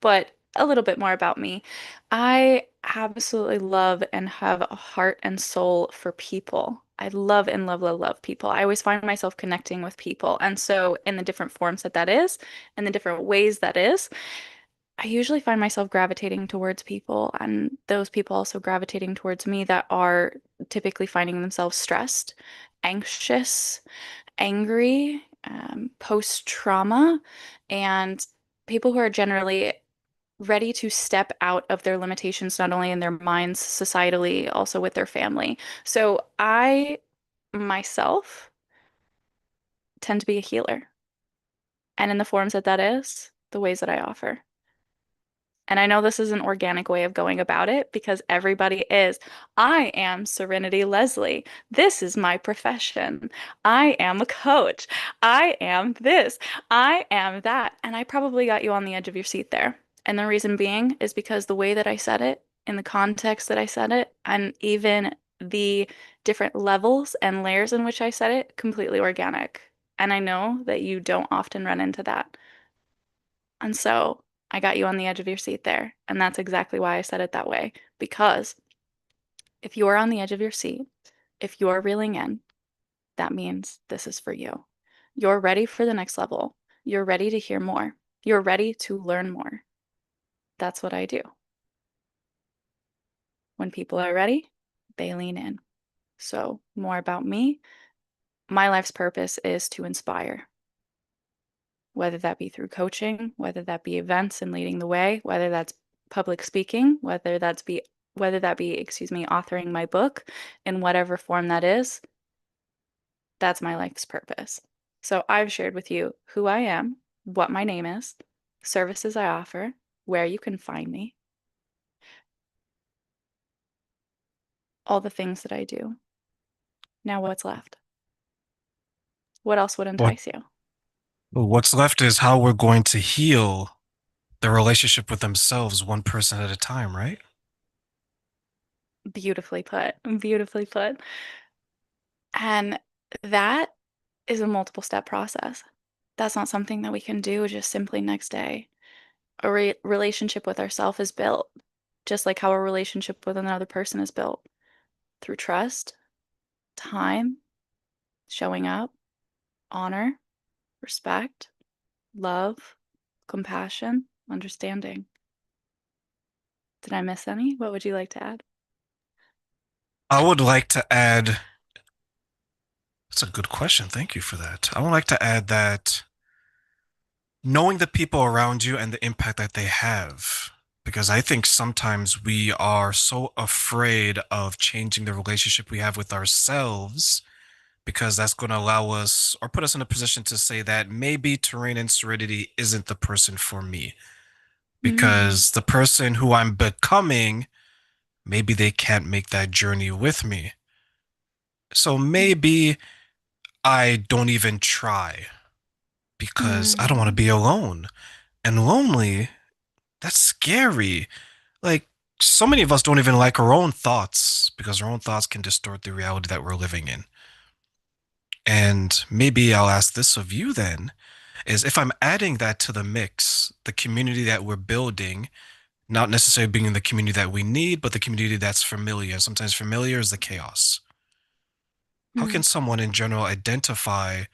but a little bit more about me. I absolutely love and have a heart and soul for people. I love and love, love, love people. I always find myself connecting with people. And so, in the different forms that that is, and the different ways that is, I usually find myself gravitating towards people, and those people also gravitating towards me that are typically finding themselves stressed, anxious, angry, post-trauma, and people who are generally ready to step out of their limitations, not only in their minds, societally, also with their family. So I myself tend to be a healer, and in the forms that that is, the ways that I offer. And I know this is an organic way of going about it because everybody is. I am Serenity Lesley. This is my profession. I am a coach. I am this. I am that. And I probably got you on the edge of your seat there. And the reason being is because the way that I said it, in the context that I said it, and even the different levels and layers in which I said it, completely organic. And I know that you don't often run into that. And so I got you on the edge of your seat there. And that's exactly why I said it that way. Because if you're on the edge of your seat, if you're reeling in, that means this is for you. You're ready for the next level. You're ready to hear more. You're ready to learn more. That's what I do. When people are ready, they lean in. So, more about me. My life's purpose is to inspire, whether that be through coaching, whether that be events and leading the way, whether that's public speaking, whether that be, excuse me, authoring my book in whatever form that is, that's my life's purpose. So I've shared with you who I am, what my name is, services I offer, where you can find me, all the things that I do. Now what's left? What else would What entice you? what's left is how we're going to heal the relationship with themselves one person at a time, right? Beautifully put. Beautifully put. And that is a multiple step process. That's not something that we can do just simply next day. A relationship with ourselves is built just like how a relationship with another person is built through trust, time, showing up, honor, respect, love, compassion, understanding. Did I miss any? What would you like to add? I would like to add, that's a good question. Thank you for that. I would like to add that knowing the people around you and the impact that they have. Because I think sometimes we are so afraid of changing the relationship we have with ourselves because that's going to allow us or put us in a position to say that maybe Terrain and Serenity isn't the person for me. Mm, Because the person who I'm becoming, maybe they can't make that journey with me. So maybe I don't even try because I don't want to mm, be alone. And lonely, that's scary. Like, so many of us don't even like our own thoughts because our own thoughts can distort the reality that we're living in. And maybe I'll ask this of you then is if I'm adding that to the mix, the community that we're building, not necessarily being the community that we need, but the community that's familiar. Sometimes familiar is the chaos. How can mm, someone in general identify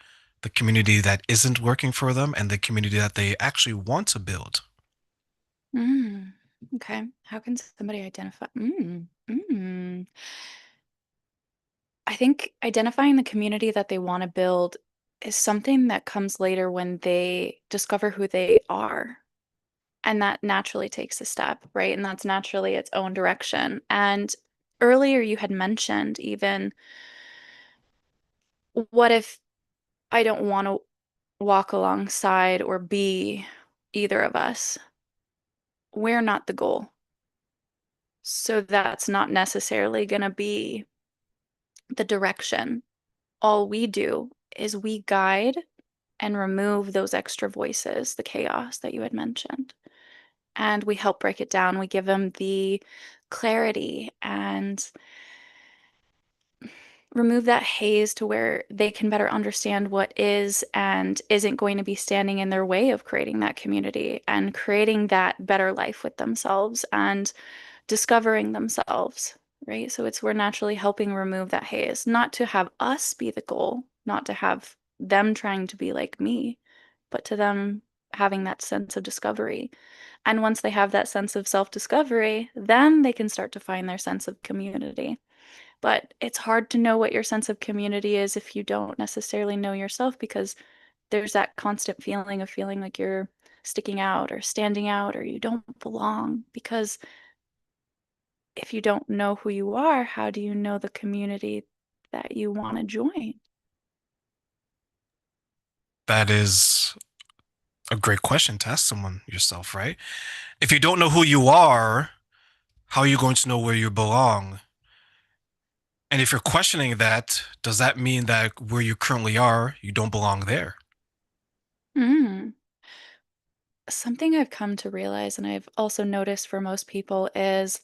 the community that isn't working for them and the community that they actually want to build? mm. Okay. How can somebody identify? I think identifying the community that they want to build is something that comes later when they discover who they are. And that naturally takes a step, right? And that's naturally its own direction. And earlier you had mentioned even, what if I don't want to walk alongside or be either of us? We're not the goal. So that's not necessarily going to be the direction. All we do is we guide and remove those extra voices, the chaos that you had mentioned. And we help break it down. We give them the clarity and remove that haze to where they can better understand what is and isn't going to be standing in their way of creating that community and creating that better life with themselves and discovering themselves, right? So we're naturally helping remove that haze, not to have us be the goal, not to have them trying to be like me, but to them having that sense of discovery. And once they have that sense of self-discovery, then they can start to find their sense of community. But it's hard to know what your sense of community is if you don't necessarily know yourself because there's that constant feeling of feeling like you're sticking out or standing out or you don't belong. Because if you don't know who you are, how do you know the community that you want to join? That is a great question to ask someone yourself, right? If you don't know who you are, how are you going to know where you belong? And if you're questioning that, does that mean that where you currently are, you don't belong there? Mm. Something I've come to realize, and I've also noticed for most people, is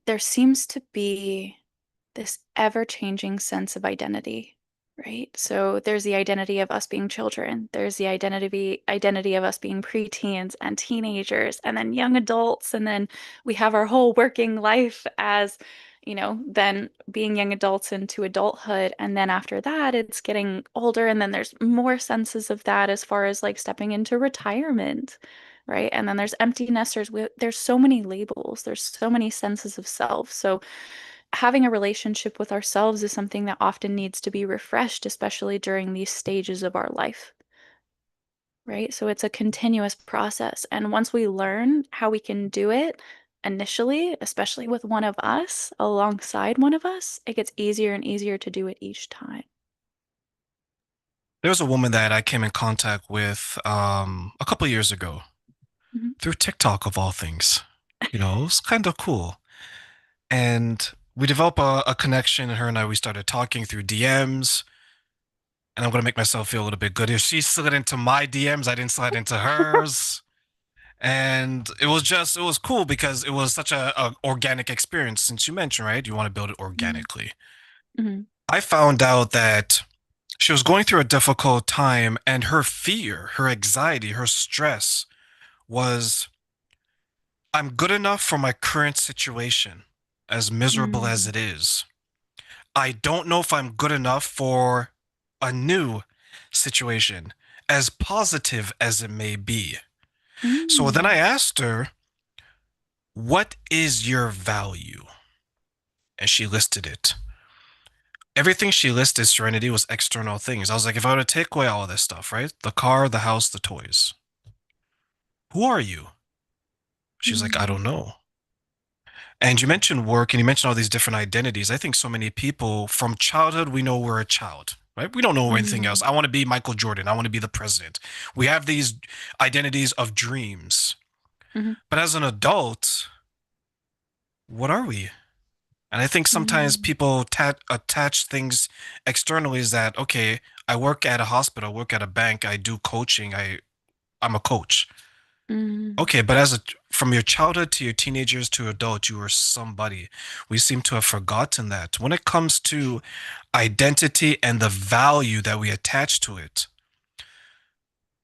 there seems to be this ever-changing sense of identity, right? So there's the identity of us being children, there's the identity of us being preteens and teenagers, and then young adults, and then we have our whole working life as, then being young adults into adulthood, and then after that, it's getting older, and then there's more senses of that as far as like stepping into retirement. Right. And then there's empty nesters. There's so many labels. There's so many senses of self. So having a relationship with ourselves is something that often needs to be refreshed, especially during these stages of our life, right? So it's a continuous process. And once we learn how we can do it initially, especially with one of us, alongside one of us, it gets easier and easier to do it each time. There was a woman that I came in contact with a couple of years ago Mhm. through TikTok of all things. You know, it was kind of cool. And we developed a connection, and her and I, we started talking through DMs. And I'm going to make myself feel a little bit good. If she slid into my DMs, I didn't slide into hers. And it was cool because it was such a organic experience. Since you mentioned, right, you want to build it Mhm. organically. Mhm. I found out that she was going through a difficult time, and her fear, her anxiety, her stress was I'm good enough for my current situation, as miserable as Mhm. it is. I don't know if I'm good enough for a new situation, as positive as it may be. So then I Mhm. asked her, what is your value? And she listed it. Everything she listed, Serenity, was external things. I was like, if I were to take away all of this stuff, right? The car, the house, the toys, who are you? She was like, I don't Mhm. know. And you mentioned work and you mentioned all these different identities. I think so many people from childhood, we know we're a child, right? We don't know anything else. Mhm. I want to be Michael Jordan. I want to be the president. We have these identities of dreams. Mhm. But as an adult, what are we? And I think sometimes Mhm. people attach things externally is that, okay, I work at a hospital, work at a bank, I do coaching, I'm a coach. Mhm. Okay, but from your childhood to your teenagers to adult, you were somebody. We seem to have forgotten that. When it comes to identity and the value that we attach to it,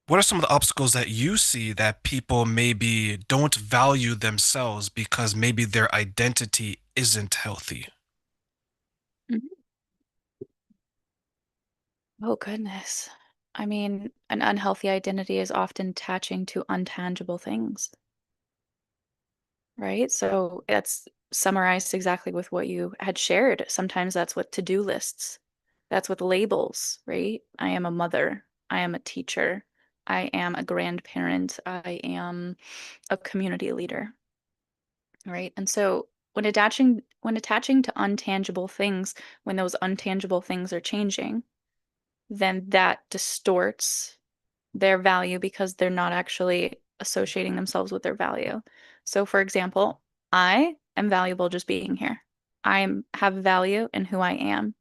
what are some of the obstacles that you see that people maybe don't value themselves because maybe their identity isn't healthy? Mhm. Oh, goodness. I mean, an unhealthy identity is often attaching to untangible things, right? So that's summarized exactly with what you had shared. Sometimes that's with to-do lists. That's with labels, right? I am a mother. I am a teacher. I am a grandparent. I am a community leader, right? And so when attaching to untangible things, when those untangible things are changing, then that distorts their value because they're not actually associating themselves with their value. So, for example, I am valuable just being here. Have value in who I am.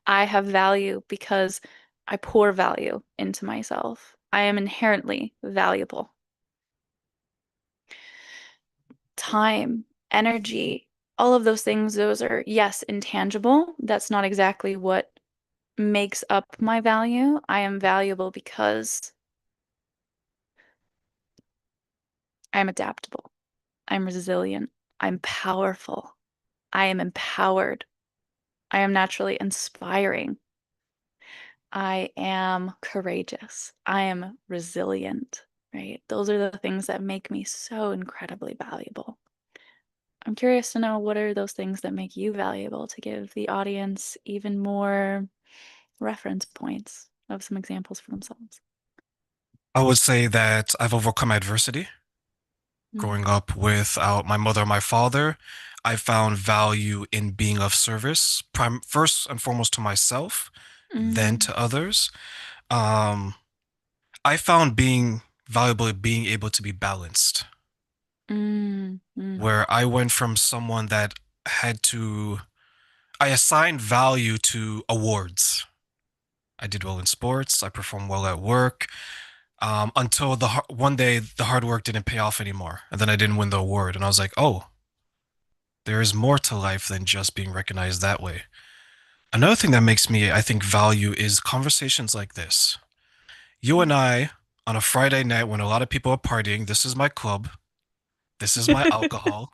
I have value because I pour value into myself. I am inherently valuable. Time, energy, all of those things, those are, yes, intangible. That's not exactly what makes up my value. I am valuable because I'm adaptable. I'm resilient. I'm powerful. I am empowered. I am naturally inspiring. I am courageous. I am resilient, right? Those are the things that make me so incredibly valuable. I'm curious to know what are those things that make you valuable to give the audience even more reference points of some examples for themselves. I would say that I've overcome adversity. Mm. Growing up without my mother and my father, I found value in being of service, first and foremost to myself, then Mm, to others. Um, I found being valuable at being able to be balanced, mm. where I went from someone that had to, I assigned value to awards. I did well in sports, I performed well at work, until one day the hard work didn't pay off anymore. And then I didn't win the award. And I was like, oh, there is more to life than just being recognized that way. Another thing that makes me, I think, value is conversations like this. You and I, on a Friday night when a lot of people are partying, this is my club. This is my alcohol.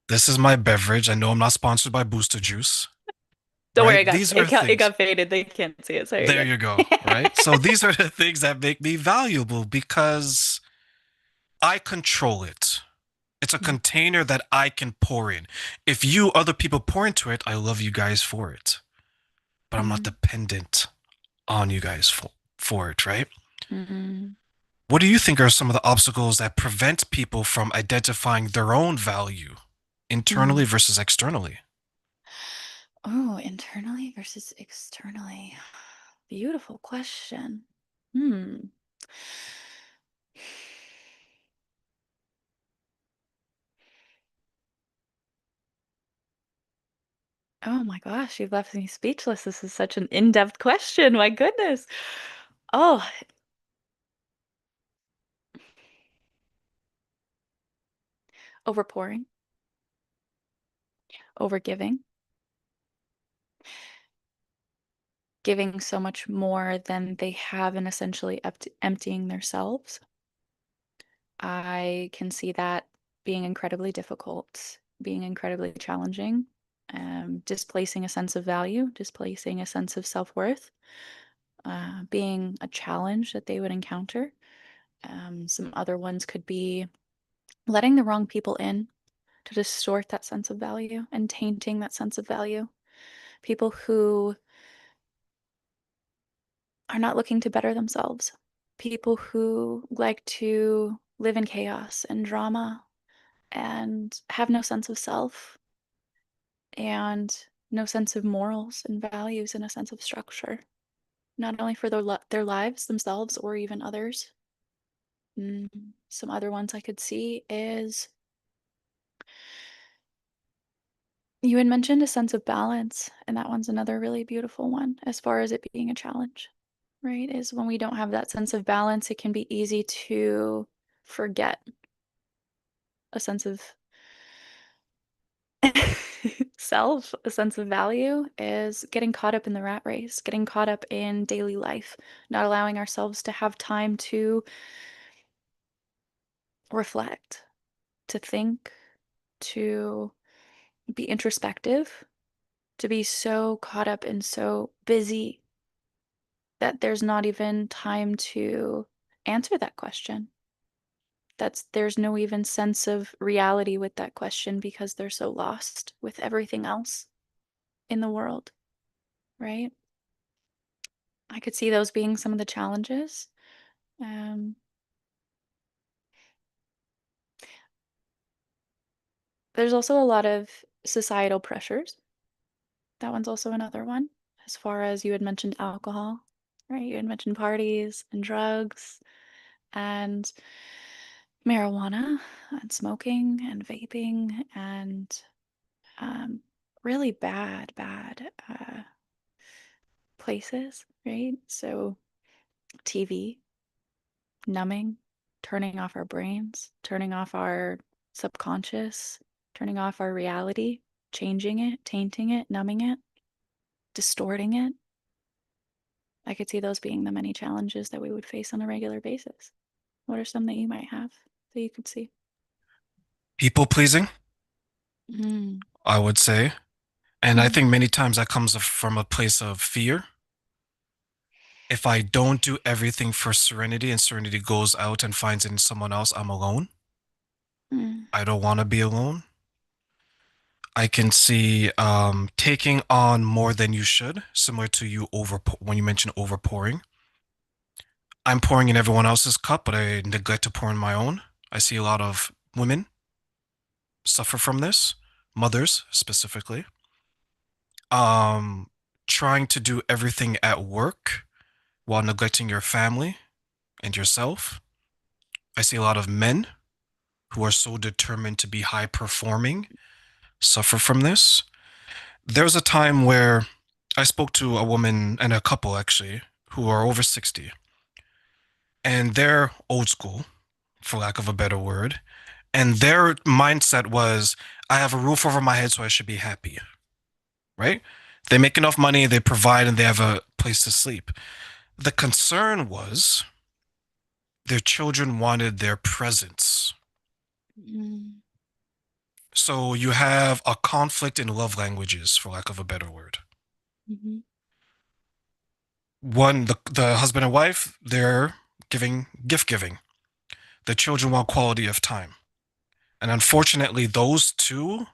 This is my beverage. I know I'm not sponsored by Booster Juice, Don't worry, right? These are it things. got faded. They can't see it. Sorry, There you're you go, good. right? So these are the things that make me valuable because I control it. It's a container that I can pour in. If you, other people, pour into it, I love you guys for it. But I'm not Mm, dependent on you guys for it, right? mm, What do you think are some of the obstacles that prevent people from identifying their own value internally mm. versus externally? Oh, internally versus externally. Beautiful question. Hmm. Oh my gosh, you've left me speechless. This is such an in-depth question. My goodness. Oh, overpouring, overgiving, giving so much more than they have and essentially emptying themselves. I can see that being incredibly difficult, being incredibly challenging, displacing a sense of value, displacing a sense of self-worth, being a challenge that they would encounter. Some other ones could be letting the wrong people in to distort that sense of value and tainting that sense of value. People who are not looking to better themselves, people who like to live in chaos and drama and have no sense of self and no sense of morals and values and a sense of structure, not only for their lives themselves or even others. Some other ones I could see is you had mentioned a sense of balance, and that one's another really beautiful one as far as it being a challenge, right? Is when we don't have that sense of balance, it can be easy to forget a sense of self, a sense of value, is getting caught up in the rat race, getting caught up in daily life, not allowing ourselves to have time to reflect, to think, to be introspective, to be so caught up and so busy that there's not even time to answer that question. There's no even sense of reality with that question because they're so lost with everything else in the world, right? I could see those being some of the challenges. Um, there's also a lot of societal pressures. That one's also another one. As far as you had mentioned alcohol, right? You had mentioned parties and drugs and marijuana and smoking and vaping and really bad places, right? So TV, numbing, turning off our brains, turning off our subconscious, turning off our reality, changing it, tainting it, numbing it, distorting it. I could see those being the many challenges that we would face on a regular basis. What are some that you might have that you could see? People pleasing, Mm, I would say. And I mm, think many times that comes from a place of fear. If I don't do everything for Serenity and Serenity goes out and finds it in someone else, I'm alone. mm, I don't want to be alone. I can see taking on more than you should, similar to you over when you mentioned overpouring. I'm pouring in everyone else's cup, but I neglect to pour in my own. I see a lot of women suffer from this, mothers specifically. Um, Trying to do everything at work while neglecting your family and yourself. I see a lot of men who are so determined to be high performing suffer from this. There was a time where I spoke to a woman and a couple actually who are over 60 and they're old school, for lack of a better word. And their mindset was, I have a roof over my head, so I should be happy, right? They make enough money, they provide, and they have a place to sleep. The concern was their children wanted their presence. mm, So you have a conflict in love languages, for lack of a better word. mhm, One, the husband and wife, they're gift giving. The children want quality of time. And unfortunately, those two,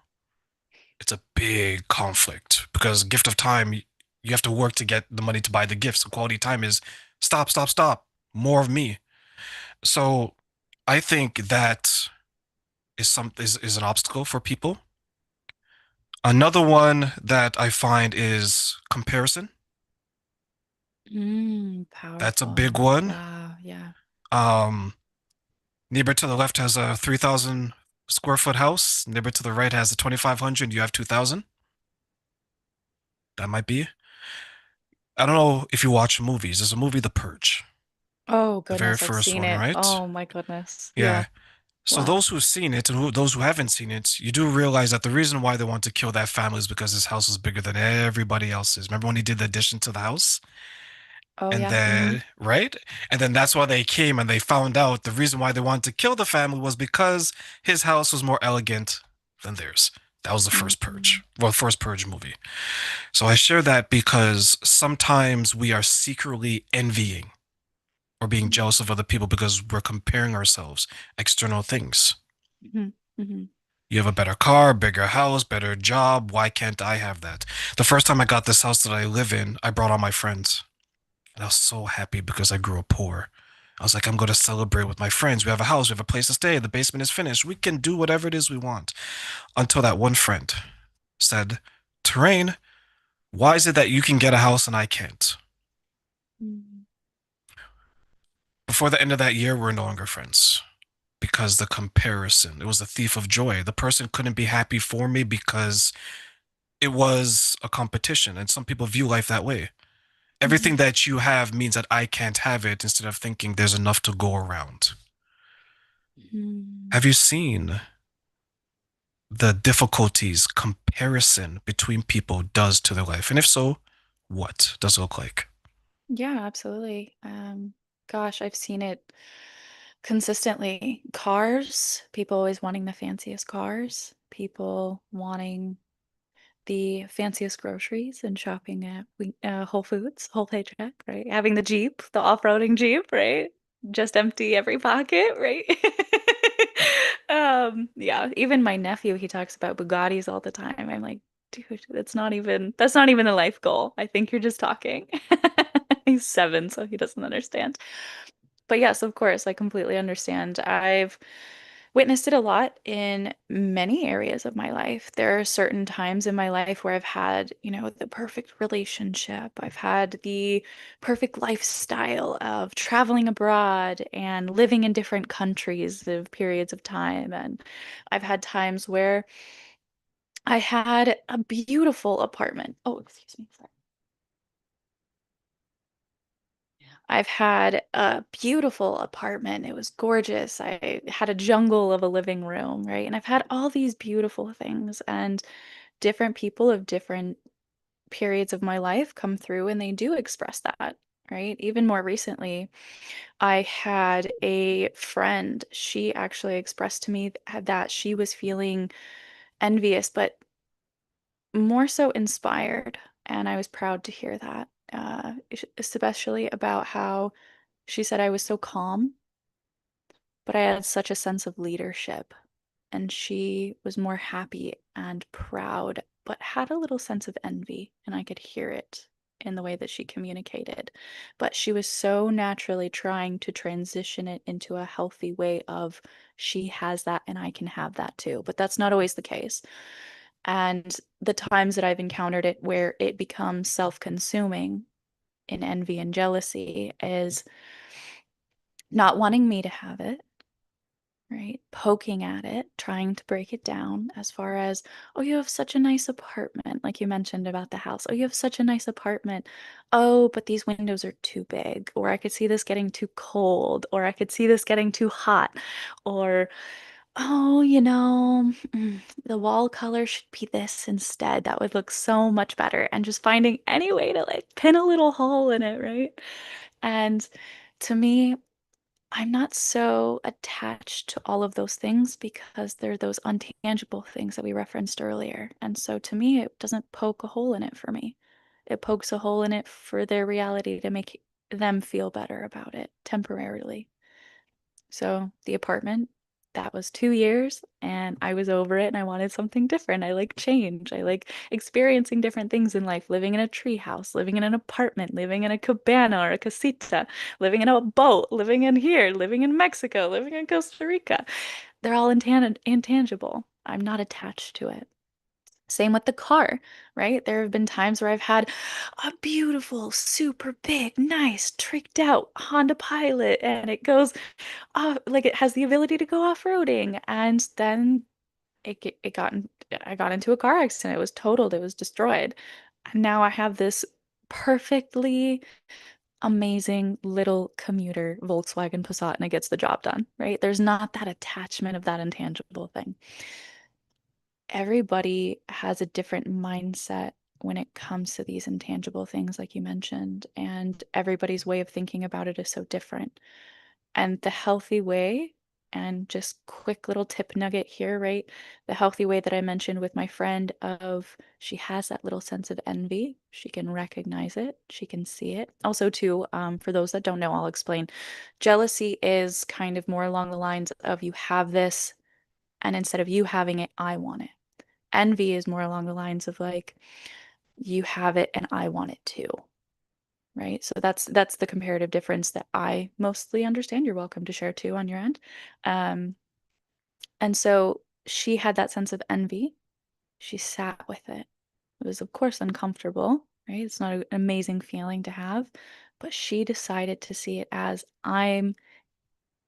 it's a big conflict because gift of time, you have to work to get the money to buy the gifts. So quality time is stop, stop, stop, more of me. So I think that is an obstacle for people. Another one that I find is comparison. That's a big powerful. one. Wow. Yeah. Um, Neighbor to the left has a 3,000 square foot house. Neighbor to the right has a 2,500. You have 2,000. That might be. I don't know if you watch movies. There's a movie, The Purge, Oh, the very goodness. I've first seen one, it. right? Oh, my goodness. Yeah. Yeah. So Wow. those who've seen it and those who haven't seen it, you do realize that the reason why they want to kill that family is because his house is bigger than everybody else's. Remember when he did the addition to the house? Oh, And yeah. Hmm. then, right? And then that's why they came and they found out the reason why they wanted to kill the family was because his house was more elegant than theirs. That was the first Hmm. Purge. Well, first Purge movie. So I share that because sometimes we are secretly envying or being jealous of other people because we're comparing ourselves, external things. Hmm. Hmm. You have a better car, bigger house, better job. Why can't I have that? The first time I got this house that I live in, I brought all my friends. And I was so happy because I grew up poor. I was like, I'm going to celebrate with my friends. We have a house, we have a place to stay. The basement is finished. We can do whatever it is we want. Until that one friend said, Terrain, why is it that you can get a house and I can't? Hmm. Before the end of that year, we're no longer friends because the comparison, it was a thief of joy. The person couldn't be happy for me because it was a competition. And some people view life that way. Everything Hmm. that you have means that I can't have it instead of thinking there's enough to go around. Hmm. Have you seen the difficulties comparison between people does to their life? And if so, what does it look like? Yeah, absolutely. Gosh, I've seen it consistently. Cars, people always wanting the fanciest cars, people wanting the fanciest groceries and shopping at Whole Foods, whole paycheck, right? Having the Jeep, the off-roading Jeep, right? Just empty every pocket, right? Yeah, even my nephew, he talks about Bugattis all the time. I'm like, dude, that's not even the life goal. I think you're just talking. He's 7, so he doesn't understand. But yes, of course, I completely understand. I've witnessed it a lot in many areas of my life. There are certain times in my life where I've had, the perfect relationship. I've had the perfect lifestyle of traveling abroad and living in different countries of periods of time. And I've had times where I had a beautiful apartment. Oh, excuse me. Sorry. I've had a beautiful apartment. It was gorgeous. I had a jungle of a living room, right? And I've had all these beautiful things, and different people of different periods of my life come through and they do express that, right? Even more recently, I had a friend. She actually expressed to me that she was feeling envious, but more so inspired. And I was proud to hear that, especially about how she said I was so calm, but I had such a sense of leadership. And she was more happy and proud, but had a little sense of envy, and I could hear it in the way that she communicated. But she was so naturally trying to transition it into a healthy way of she has that and I can have that too. But that's not always the case. And the times that I've encountered it where it becomes self-consuming in envy and jealousy is not wanting me to have it, right? Poking at it, trying to break it down as far as, oh, you have such a nice apartment, like you mentioned about the house. Oh, you have such a nice apartment. Oh, but these windows are too big. Or I could see this getting too cold. Or I could see this getting too hot. Or, oh, the wall color should be this instead. That would look so much better. And just finding any way to like pin a little hole in it, right? And to me, I'm not so attached to all of those things because they're those untangible things that we referenced earlier. And so to me, it doesn't poke a hole in it for me. It pokes a hole in it for their reality to make them feel better about it temporarily. So the apartment, that was 2 years and I was over it and I wanted something different. I like change. I like experiencing different things in life, living in a tree house, living in an apartment, living in a cabana or a casita, living in a boat, living in here, living in Mexico, living in Costa Rica. They're all intangible. I'm not attached to it. Same with the car, right? There have been times where I've had a beautiful, super big, nice, tricked out Honda Pilot, and it goes off, like it has the ability to go off-roading. And then I got into a car accident. It was totaled, it was destroyed. And now I have this perfectly amazing little commuter Volkswagen Passat and it gets the job done, right? There's not that attachment of that intangible thing. Everybody has a different mindset when it comes to these intangible things, like you mentioned, and everybody's way of thinking about it is so different. And the healthy way, and just quick little tip nugget here, right? The healthy way that I mentioned with my friend of she has that little sense of envy. She can recognize it. She can see it. Also, too, for those that don't know, I'll explain. Jealousy is kind of more along the lines of you have this, and instead of you having it, I want it. Envy is more along the lines of like, you have it and I want it too, right? So that's the comparative difference that I mostly understand. You're welcome to share too on your end. Um, and so she had that sense of envy. She sat with it. It was, of course, uncomfortable, right? It's not an amazing feeling to have, but she decided to see it as I'm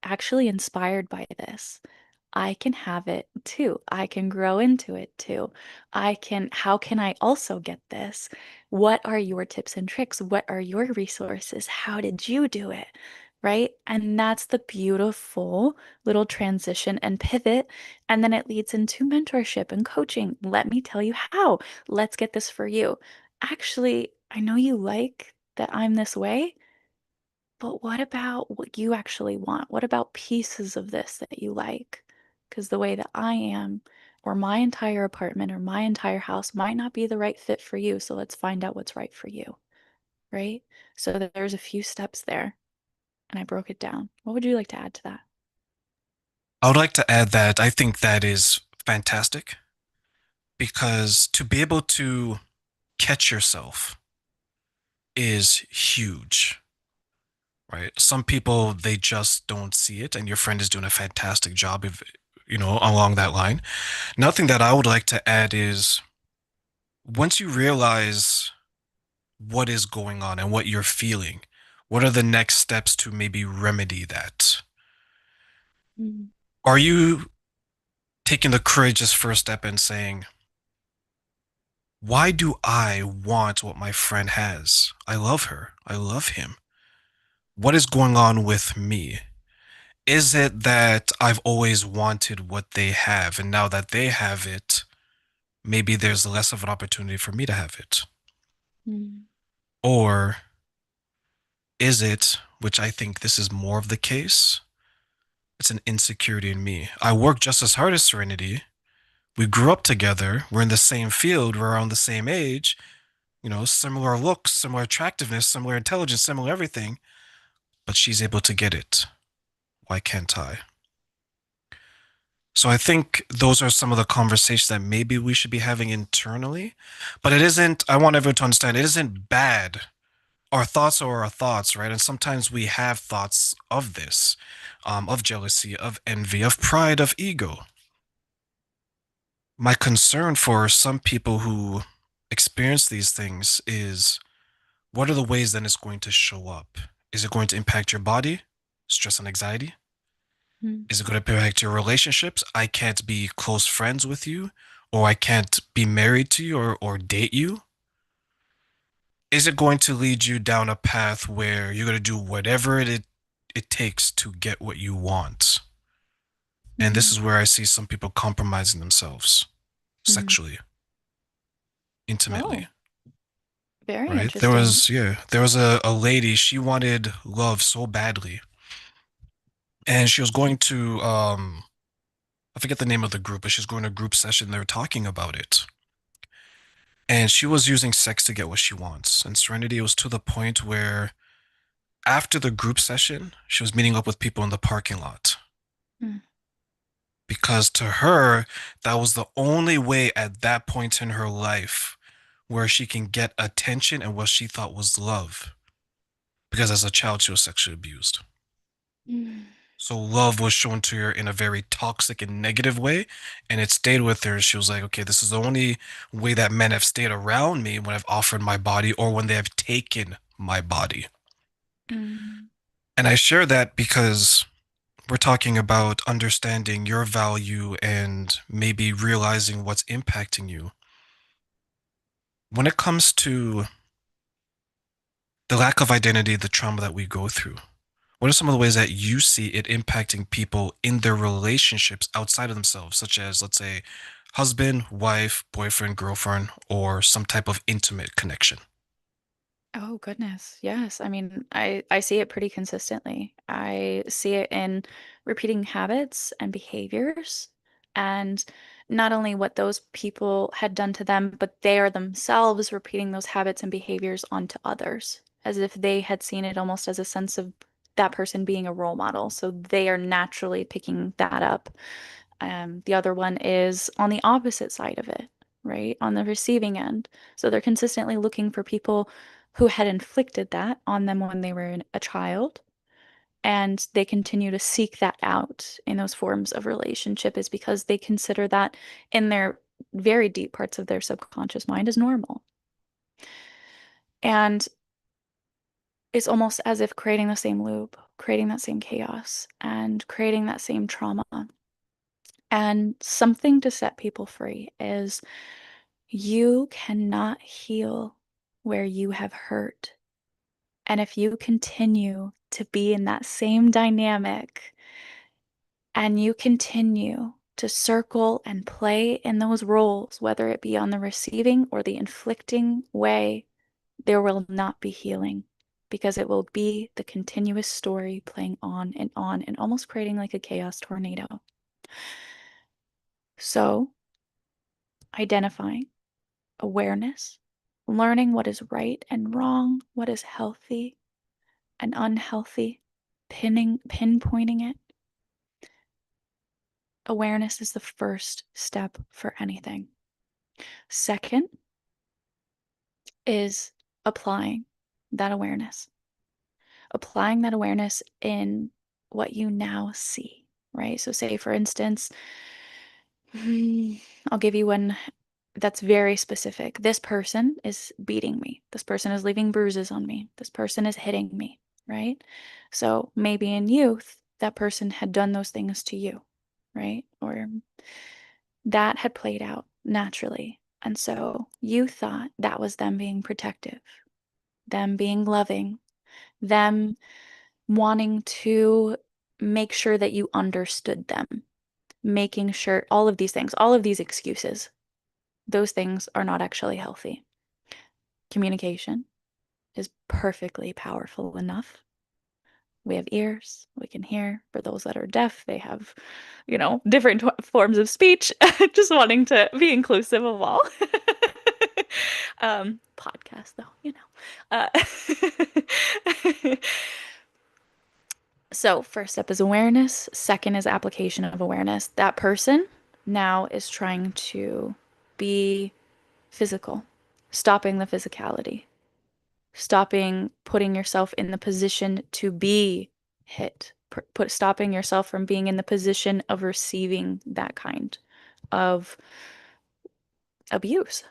actually inspired by this. I can have it too. I can grow into it too. How can I also get this? What are your tips and tricks? What are your resources? How did you do it? Right? And that's the beautiful little transition and pivot. And then it leads into mentorship and coaching. Let me tell you how. Let's get this for you. Actually, I know you like that I'm this way. But what about what you actually want? What about pieces of this that you like? Because the way that I am, or my entire apartment or my entire house might not be the right fit for you. So let's find out what's right for you, right? So there's a few steps there, and I broke it down. What would you like to add to that? I would like to add that I think that is fantastic because to be able to catch yourself is huge, right? Some people, they just don't see it, and your friend is doing a fantastic job of, along that line. Nothing that I would like to add is once you realize what is going on and what you're feeling, what are the next steps to maybe remedy that? Mm. Are you taking the courageous first step and saying, why do I want what my friend has? I love her. I love him. what is going on with me? Is it that I've always wanted what they have, and now that they have it, maybe there's less of an opportunity for me to have it? Mm. Or is it, which I think this is more of the case, it's an insecurity in me. I work just as hard as Serenity. We grew up together. We're in the same field. We're around the same age. Similar looks, similar attractiveness, similar intelligence, similar everything. But she's able to get it. Why can't I? So I think those are some of the conversations that maybe we should be having internally. But it isn't, I want everyone to understand, it isn't bad. Our thoughts are our thoughts, right? And sometimes we have thoughts of this, of jealousy, of envy, of pride, of ego. My concern for some people who experience these things is what are the ways then it's going to show up? Is it going to impact your body? Stress and anxiety? Mm. Is it going to impact your relationships? I can't be close friends with you, or I can't be married to you or date you. Is it going to lead you down a path where you're going to do whatever it takes to get what you want? And this Mm. is where I see some people compromising themselves Mm. sexually, intimately, Oh, very right? There interesting. was, yeah, there was a lady, she wanted love so badly. And she was going to, I forget the name of the group, but she was going to a group session. They were talking about it. And she was using sex to get what she wants. And Serenity was to the point where after the group session, she was meeting up with people in the parking lot. Mm. Because to her, that was the only way at that point in her life where she can get attention and what she thought was love. Because as a child, she was sexually abused. Mm. So love was shown to her in a very toxic and negative way, and it stayed with her. She was like, okay, this is the only way that men have stayed around me when I've offered my body or when they have taken my body. Mm. And I share that because we're talking about understanding your value and maybe realizing what's impacting you. When it comes to the lack of identity, the trauma that we go through, what are some of the ways that you see it impacting people in their relationships outside of themselves, such as, let's say, husband, wife, boyfriend, girlfriend, or some type of intimate connection? Oh goodness. Yes. I mean, I see it pretty consistently. I see it in repeating habits and behaviors, and not only what those people had done to them, but they are themselves repeating those habits and behaviors onto others, as if they had seen it almost as a sense of that person being a role model. So they are naturally picking that up. The other one is on the opposite side of it, right? On the receiving end. So they're consistently looking for people who had inflicted that on them when they were a child. And they continue to seek that out in those forms of relationship is because they consider that in their very deep parts of their subconscious mind as normal. And it's almost as if creating the same loop, creating that same chaos, and creating that same trauma. And something to set people free is you cannot heal where you have hurt. And if you continue to be in that same dynamic and you continue to circle and play in those roles, whether it be on the receiving or the inflicting way, there will not be healing because it will be the continuous story playing on and almost creating like a chaos tornado. So, identifying awareness, learning what is right and wrong, what is healthy and unhealthy, pinpointing it. Awareness is the first step for anything. Second is applying that awareness. Applying that awareness in what you now see, right? So say for instance, I'll give you one that's very specific. This person is beating me. This person is leaving bruises on me. This person is hitting me, right? So maybe in youth, that person had done those things to you, right? Or that had played out naturally. And so you thought that was them being protective, them being loving, them wanting to make sure that you understood them, making sure all of these things, all of these excuses, those things are not actually healthy. Communication is perfectly powerful enough. We have ears, we can hear. For those that are deaf, they have, different forms of speech, just wanting to be inclusive of all. Podcast, though, So, first step is awareness. Second is application of awareness. That person now is trying to be physical, stopping the physicality, stopping putting yourself in the position to be hit, stopping yourself from being in the position of receiving that kind of abuse,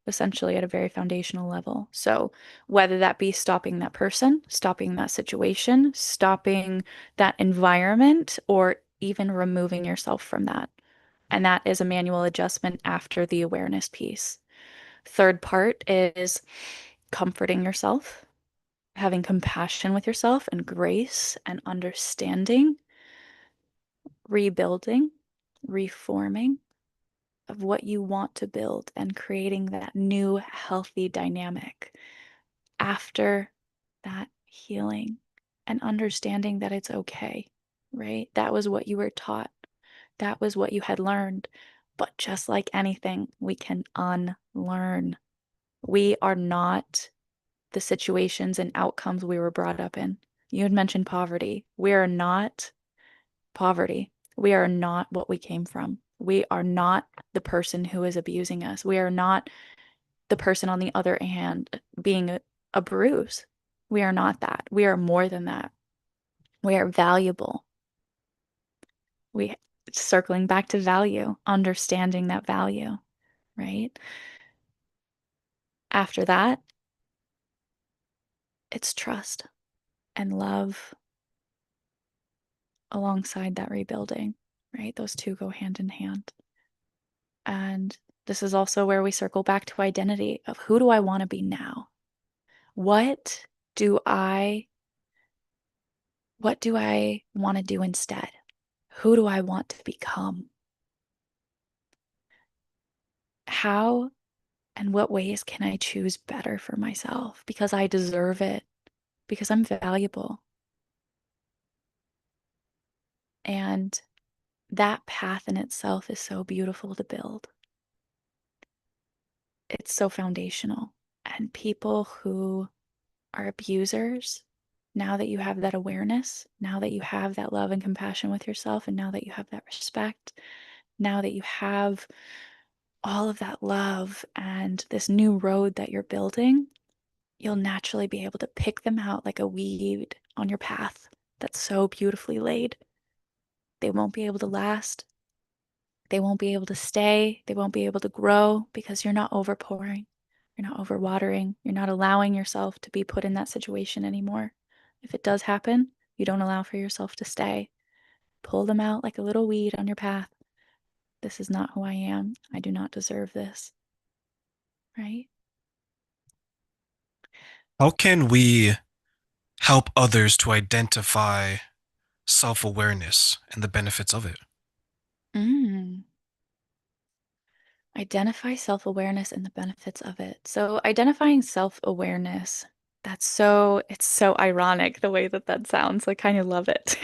essentially at a very foundational level. So, whether that be stopping that person, stopping that situation, stopping that environment, or even removing yourself from that. And that is a manual adjustment after the awareness piece. Third part is comforting yourself, having compassion with yourself and grace and understanding, rebuilding, reforming of what you want to build and creating that new healthy dynamic after that healing and understanding that it's okay, right? That was what you were taught. That was what you had learned. But just like anything, we can unlearn. We are not the situations and outcomes we were brought up in. You had mentioned poverty. We are not poverty. We are not what we came from. We are not the person who is abusing us. We are not the person on the other hand being a bruise. We are not that. We are more than that. We are valuable. We circling back to value, understanding that value, right? After that, it's trust and love alongside that rebuilding, right? Those two go hand in hand. And this is also where we circle back to identity of who do I want to be now? What do I what do I want to do instead? Who do I want to become? How and what ways can I choose better for myself because I deserve it, because I'm valuable. And that path in itself is so beautiful to build. It's so foundational. And people who are abusers, now that you have that awareness, now that you have that love and compassion with yourself, and now that you have that respect, now that you have all of that love and this new road that you're building, you'll naturally be able to pick them out like a weed on your path that's so beautifully laid. They won't be able to last. They won't be able to stay. They won't be able to grow because you're not overpouring. You're not overwatering. You're not allowing yourself to be put in that situation anymore. If it does happen, you don't allow for yourself to stay. Pull them out like a little weed on your path. This is not who I am. I do not deserve this. Right? How can we help others to identify self-awareness and the benefits of it? Mm. Identify self-awareness and the benefits of it. So, identifying self-awareness, it's so ironic the way that that sounds. I kind of love it.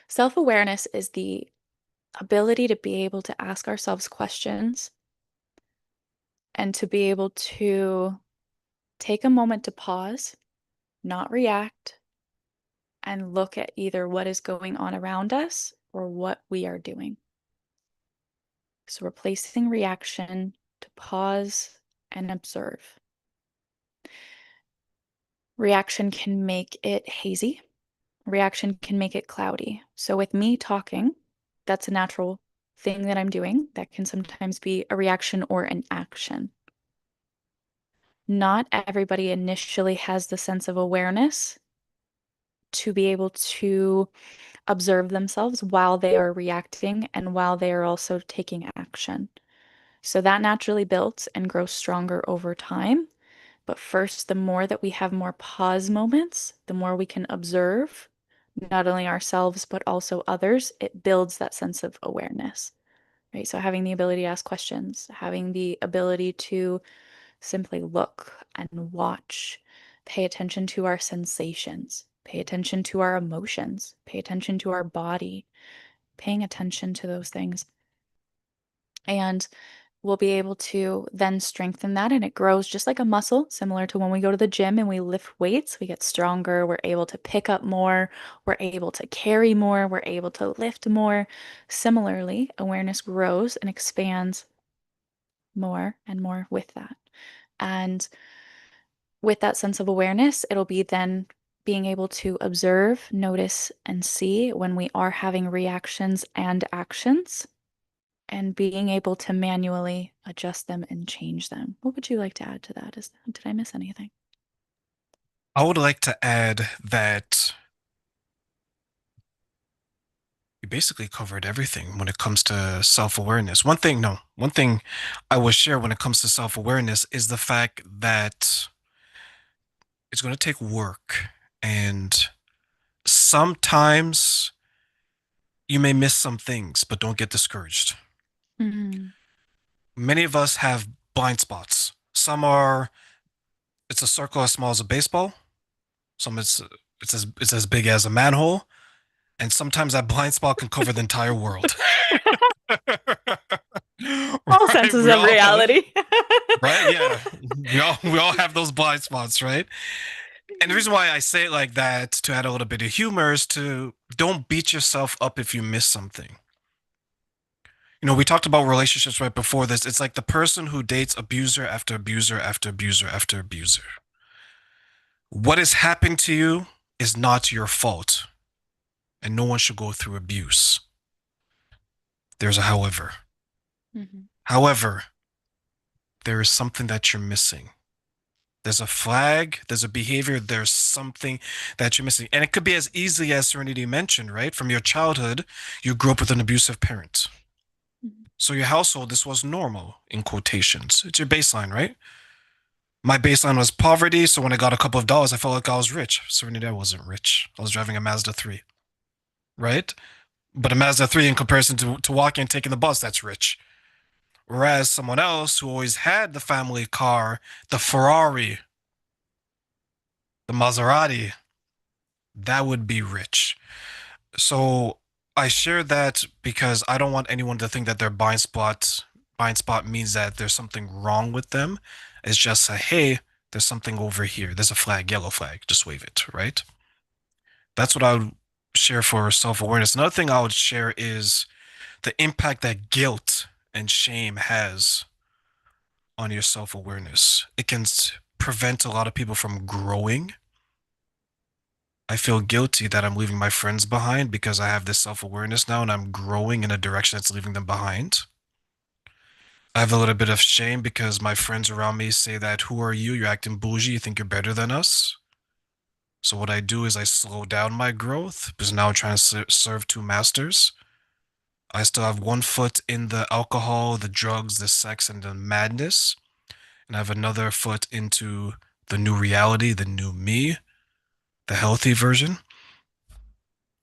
Self-awareness is the ability to be able to ask ourselves questions and to be able to take a moment to pause, not react, and look at either what is going on around us or what we are doing. So, replacing reaction to pause and observe. Reaction can make it hazy. Reaction can make it cloudy. So, with me talking, that's a natural thing that I'm doing. That can sometimes be a reaction or an action. Not everybody initially has the sense of awareness to be able to observe themselves while they are reacting and while they are also taking action. So that naturally builds and grows stronger over time. But first, the more that we have more pause moments, the more we can observe not only ourselves, but also others. It builds that sense of awareness, right? So having the ability to ask questions, having the ability to simply look and watch, pay attention to our sensations, pay attention to our emotions, pay attention to our body, paying attention to those things. And we'll be able to then strengthen that, and it grows just like a muscle, similar to when we go to the gym and we lift weights. We get stronger, we're able to pick up more, we're able to carry more, we're able to lift more. Similarly, awareness grows and expands more and more with that. And with that sense of awareness, it'll be then being able to observe, notice, and see when we are having reactions and actions, and being able to manually adjust them and change them. What would you like to add to that? Did I miss anything? I would like to add that you basically covered everything when it comes to self-awareness. One thing I will share when it comes to self-awareness is the fact that it's going to take work. And sometimes you may miss some things, but don't get discouraged. Mm, Many of us have blind spots. It's a circle as small as a baseball. Some it's as big as a manhole. And sometimes that blind spot can cover the entire world. all Right? senses of reality. Right? Yeah. We all have those blind spots, right? And the reason why I say it like that, to add a little bit of humor, is to don't beat yourself up if you miss something. We talked about relationships right before this. It's like the person who dates abuser after abuser after abuser after abuser. What has happened to you is not your fault, and no one should go through abuse. There's a however. Mhm. However, there is something that you're missing. There's a flag, there's a behavior, there's something that you're missing. And it could be as easily as Serenity mentioned, right? From your childhood, you grew up with an abusive parent. Mhm. So your household, this was normal, in quotations. It's your baseline, right? My baseline was poverty, so when I got a couple of dollars, I felt like I was rich. Serenity, I wasn't rich. I was driving a Mazda 3, right? But a Mazda 3 in comparison to walking and taking the bus, that's rich. Whereas someone else who always had the family car, the Ferrari, the Maserati, that would be rich. So I share that because I don't want anyone to think that their blind spot means that there's something wrong with them. It's just a hey, there's something over here. There's a flag, yellow flag. Just wave it, right? That's what I would share for self-awareness. Another thing I would share is the impact that guilt and shame has on your self-awareness. It can prevent a lot of people from growing. I feel guilty that I'm leaving my friends behind because I have this self-awareness now and I'm growing in a direction that's leaving them behind. I have a little bit of shame because my friends around me say that, who are you? You're acting bougie. You think you're better than us. So what I do is I slow down my growth because now I'm trying to serve two masters. I still have one foot in the alcohol, the drugs, the sex, and the madness. And I have another foot into the new reality, the new me, the healthy version.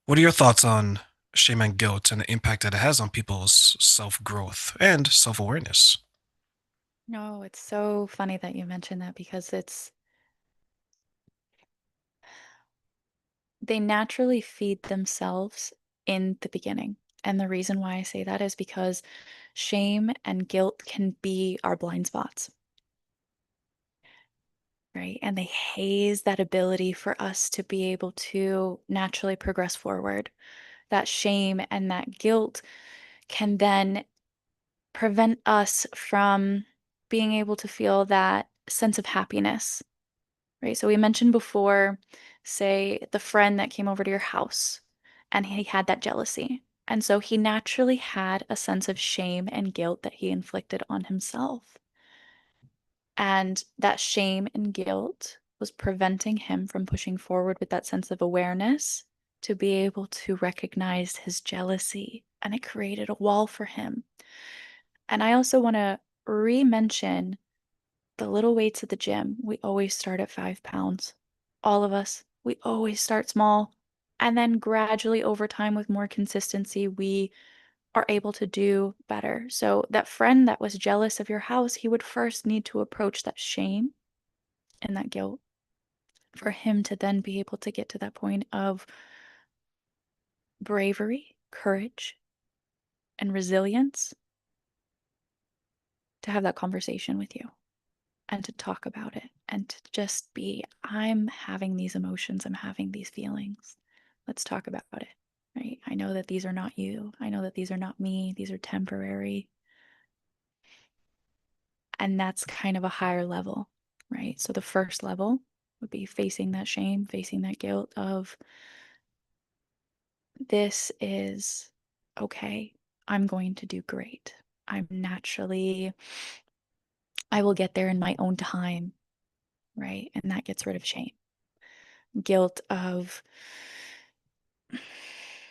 What are your thoughts on shame and guilt and the impact that it has on people's self growth and self awareness? No, it's so funny that you mentioned that because they naturally feed themselves in the beginning. And the reason why I say that is because shame and guilt can be our blind spots, right? And they haze that ability for us to be able to naturally progress forward. That shame and that guilt can then prevent us from being able to feel that sense of happiness, right? So we mentioned before, say, the friend that came over to your house and he had that jealousy. And so he naturally had a sense of shame and guilt that he inflicted on himself. And that shame and guilt was preventing him from pushing forward with that sense of awareness to be able to recognize his jealousy. And it created a wall for him. And I also want to re mention the little weights at the gym, we always start at 5 pounds. All of us, we always start small. And then gradually over time, with more consistency, we are able to do better. So, that friend that was jealous of your house, he would first need to approach that shame and that guilt for him to then be able to get to that point of bravery, courage, and resilience to have that conversation with you and to talk about it and to just be, I'm having these emotions, I'm having these feelings. Let's talk about it, right? I know that these are not you. I know that these are not me. These are temporary. And that's kind of a higher level, right? So the first level would be facing that shame, facing that guilt of this is okay. I'm going to do great. I'm naturally, I will get there in my own time, right? And that gets rid of shame. Guilt of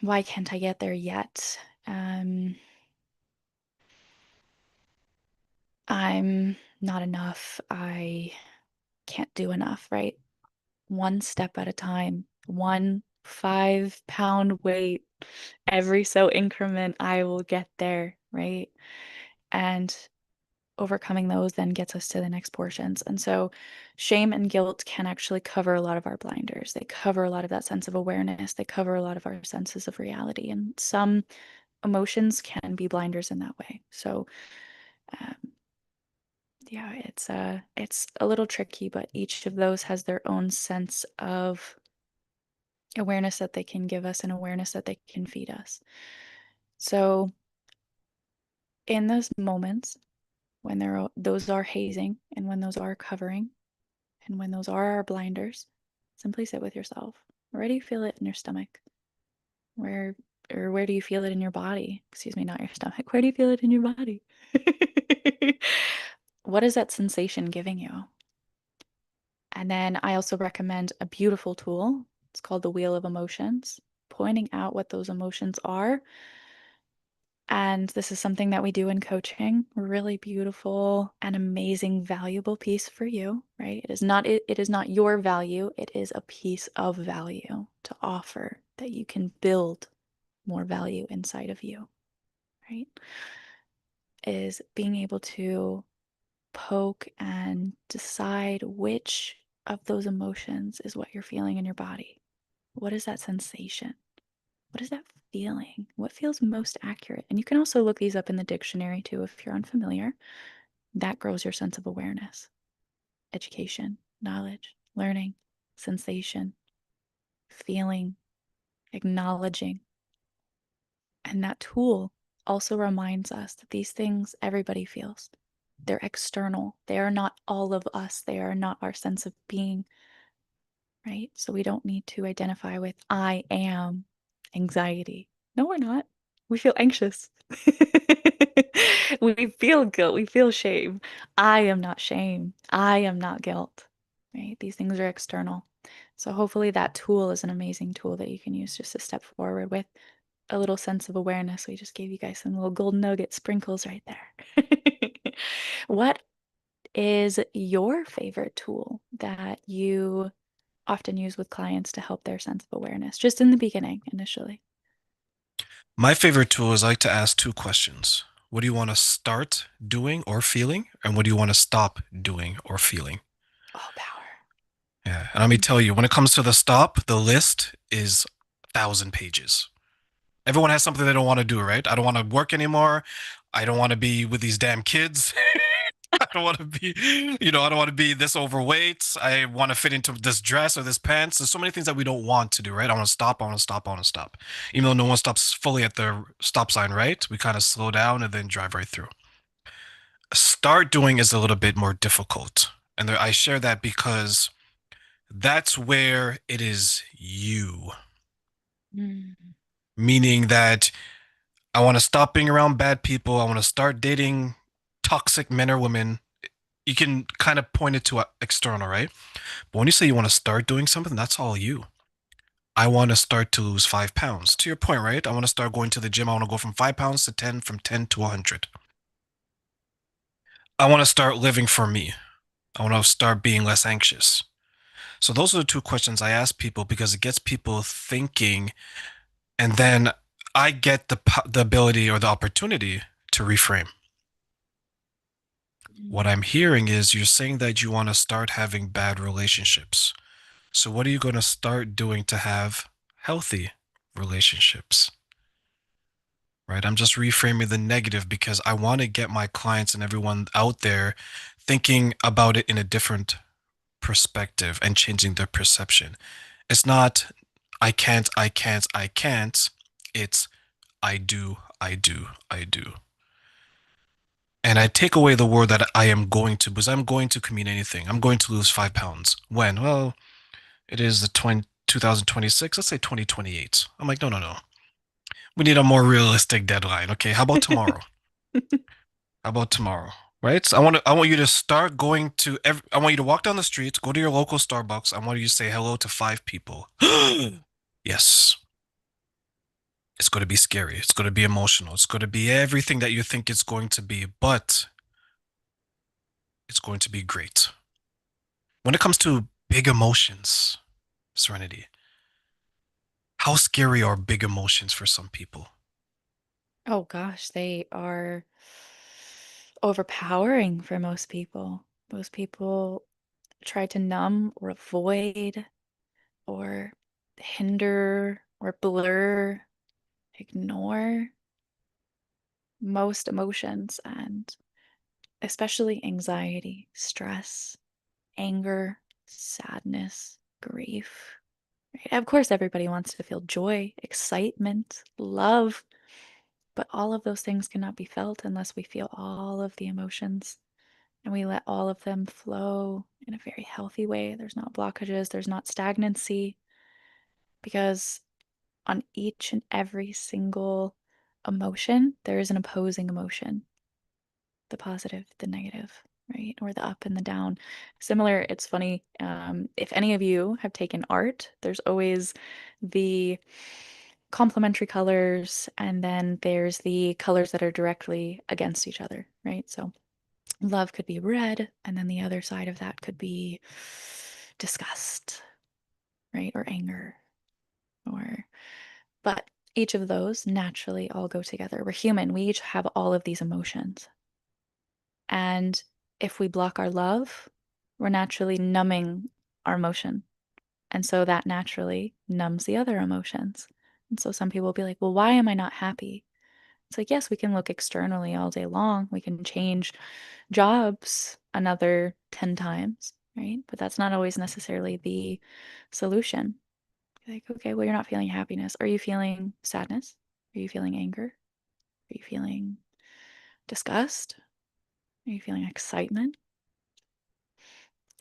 why can't I get there yet? Um, I'm not enough. I can't do enough, right? One step at a time, one 5 pound weight, every so increment, I will get there, right? And overcoming those then gets us to the next portions. And so shame and guilt can actually cover a lot of our blinders. They cover a lot of that sense of awareness. They cover a lot of our senses of reality. And some emotions can be blinders in that way. So um, yeah, it's a little tricky, but each of those has their own sense of awareness that they can give us and awareness that they can feed us. So in those moments when those are hazing and when those are covering and when those are our blinders, simply sit with yourself. Where do you feel it in your stomach? Where or where do you feel it in your body? Excuse me, not your stomach. Where do you feel it in your body? What is that sensation giving you? And then I also recommend a beautiful tool. It's called the Wheel of Emotions, pointing out what those emotions are. And this is something that we do in coaching. Really beautiful and amazing, valuable piece for you, right? It is not your value. It is a piece of value to offer that you can build more value inside of you, right? Is being able to poke and decide which of those emotions is what you're feeling in your body. What is that sensation? What is that feeling? What feels most accurate? And you can also look these up in the dictionary too if you're unfamiliar. That grows your sense of awareness, education, knowledge, learning, sensation, feeling, acknowledging. And that tool also reminds us that these things everybody feels. They're external. They are not all of us. They are not our sense of being, right? So we don't need to identify with I am anxiety. No, we're not. We feel anxious. We feel guilt. We feel shame. I am not shame. I am not guilt, right? These things are external. So hopefully that tool is an amazing tool that you can use just to step forward with a little sense of awareness. We just gave you guys some little gold nugget sprinkles right there. What is your favorite tool that you often use with clients to help their sense of awareness, just in the beginning, initially? My favorite tool is I like to ask two questions. What do you want to start doing or feeling? And what do you want to stop doing or feeling? Oh, power. Yeah. And let me tell you, when it comes to the stop, the list is 1,000 pages. Everyone has something they don't want to do, right? I don't want to work anymore. I don't want to be with these damn kids. I don't want to be, I don't want to be this overweight. I want to fit into this dress or this pants. There's so many things that we don't want to do, right? I want to stop. I want to stop. I want to stop. Even though no one stops fully at the stop sign, right? We kind of slow down and then drive right through. Start doing is a little bit more difficult. And I share that because that's where it is you, Mm. meaning that I want to stop being around bad people. I want to start dating toxic men or women. You can kind of point it to external, right? But when you say you want to start doing something, that's all you. I want to start to lose 5 pounds. To your point, right? I want to start going to the gym. I want to go from 5 pounds to 10, from 10 to 100. I want to start living for me. I want to start being less anxious. So those are the two questions I ask people because it gets people thinking, and then I get the ability or the opportunity to reframe. What I'm hearing is you're saying that you want to start having bad relationships. So what are you going to start doing to have healthy relationships? Right? I'm just reframing the negative because I want to get my clients and everyone out there thinking about it in a different perspective and changing their perception. It's not I can't, I can't, I can't. It's I do, I do, I do. And I take away the word that I am going to, because I'm going to could mean anything. I'm going to lose 5 pounds. When? Well, it is the 2026, let's say 2028. I'm like, no, no, no. We need a more realistic deadline. Okay, how about tomorrow? How about tomorrow? Right? So I want you to start going to I want you to walk down the streets, go to your local Starbucks. I want you to say hello to 5 people. Yes. It's going to be scary. It's going to be emotional. It's going to be everything that you think it's going to be, but it's going to be great. When it comes to big emotions, Serenity, how scary are big emotions for some people? Oh gosh, they are overpowering for most people. Most people try to numb or avoid or hinder or blur, ignore most emotions, and especially anxiety, stress, anger, sadness, grief. Right? Of course, everybody wants to feel joy, excitement, love, but all of those things cannot be felt unless we feel all of the emotions and we let all of them flow in a very healthy way. There's not blockages, there's not stagnancy, because on each and every single emotion, there is an opposing emotion, the positive, the negative, right? Or the up and the down. Similar, it's funny. If any of you have taken art, there's always the complementary colors, and then there's the colors that are directly against each other, right? So love could be red, and then the other side of that could be disgust, right? Or anger, or, but each of those naturally all go together. We're human, we each have all of these emotions. And if we block our love, we're naturally numbing our emotion. And so that naturally numbs the other emotions. And so some people will be like, well, why am I not happy? It's like, yes, we can look externally all day long. We can change jobs another 10 times, right? But that's not always necessarily the solution. Like, okay, well, you're not feeling happiness. Are you feeling sadness? Are you feeling anger? Are you feeling disgust? Are you feeling excitement?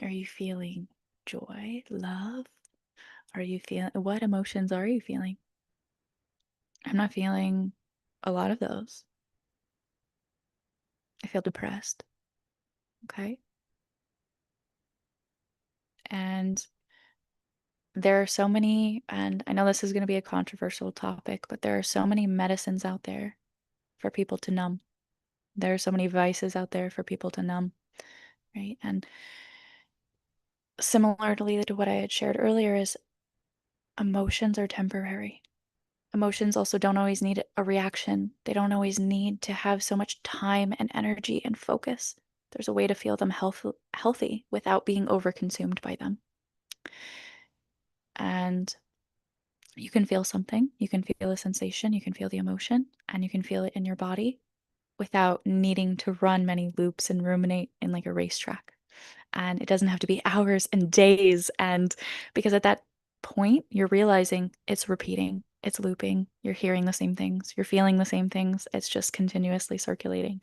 Are you feeling joy, love? Are you feeling, what emotions are you feeling? I'm not feeling a lot of those. I feel depressed. Okay. And there are so many, and I know this is going to be a controversial topic, but there are so many medicines out there for people to numb. There are so many vices out there for people to numb, right? And similarly to what I had shared earlier, is emotions are temporary. Emotions also don't always need a reaction. They don't always need to have so much time and energy and focus. There's a way to feel them healthy without being overconsumed by them. And you can feel something, you can feel a sensation, you can feel the emotion, and you can feel it in your body without needing to run many loops and ruminate in like a racetrack. And it doesn't have to be hours and days. And because at that point, you're realizing it's repeating, it's looping, you're hearing the same things, you're feeling the same things. It's just continuously circulating.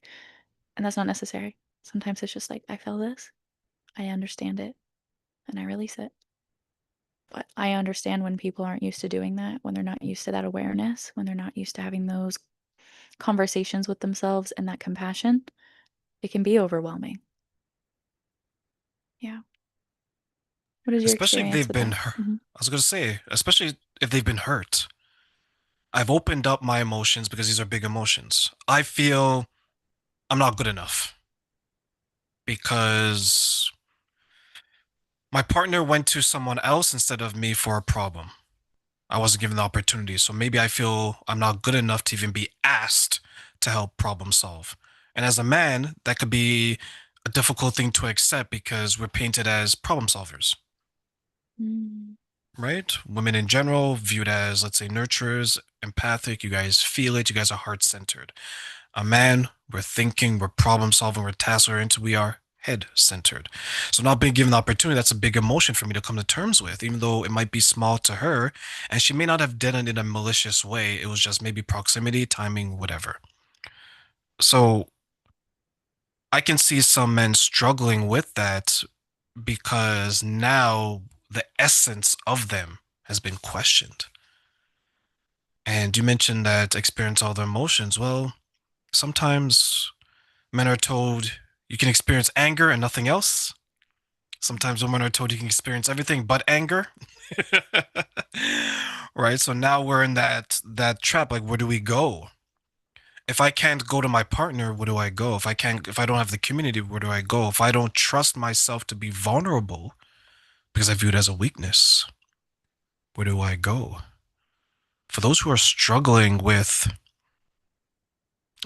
And that's not necessary. Sometimes it's just like, I feel this, I understand it, and I release it. But I understand when people aren't used to doing that, when they're not used to that awareness, when they're not used to having those conversations with themselves and that compassion, it can be overwhelming. Yeah. What is your Especially if experience they've with been that? hurt. Mm-hmm. I was going to say, especially if they've been hurt. I've opened up my emotions because these are big emotions. I feel I'm not good enough because My partner went to someone else instead of me for a problem. I wasn't given the opportunity. So maybe I feel I'm not good enough to even be asked to help problem solve. And as a man, that could be a difficult thing to accept because we're painted as problem solvers, Mm. right? Women in general viewed as, let's say, nurturers, empathic. You guys feel it. You guys are heart centered. A man, we're thinking, we're problem solving, we're task oriented, we are head centered. So not being given the opportunity, that's a big emotion for me to come to terms with, even though it might be small to her, and she may not have done it in a malicious way. It was just maybe proximity, timing, whatever. So I can see some men struggling with that because now the essence of them has been questioned. And you mentioned that experience all the emotions. Well, sometimes men are told you can experience anger and nothing else. Sometimes women are told you can experience everything but anger. Right? So now we're in that trap. Like, where do we go? If I can't go to my partner, where do I go? If I don't have the community, where do I go? If I don't trust myself to be vulnerable because I view it as a weakness, where do I go? For those who are struggling with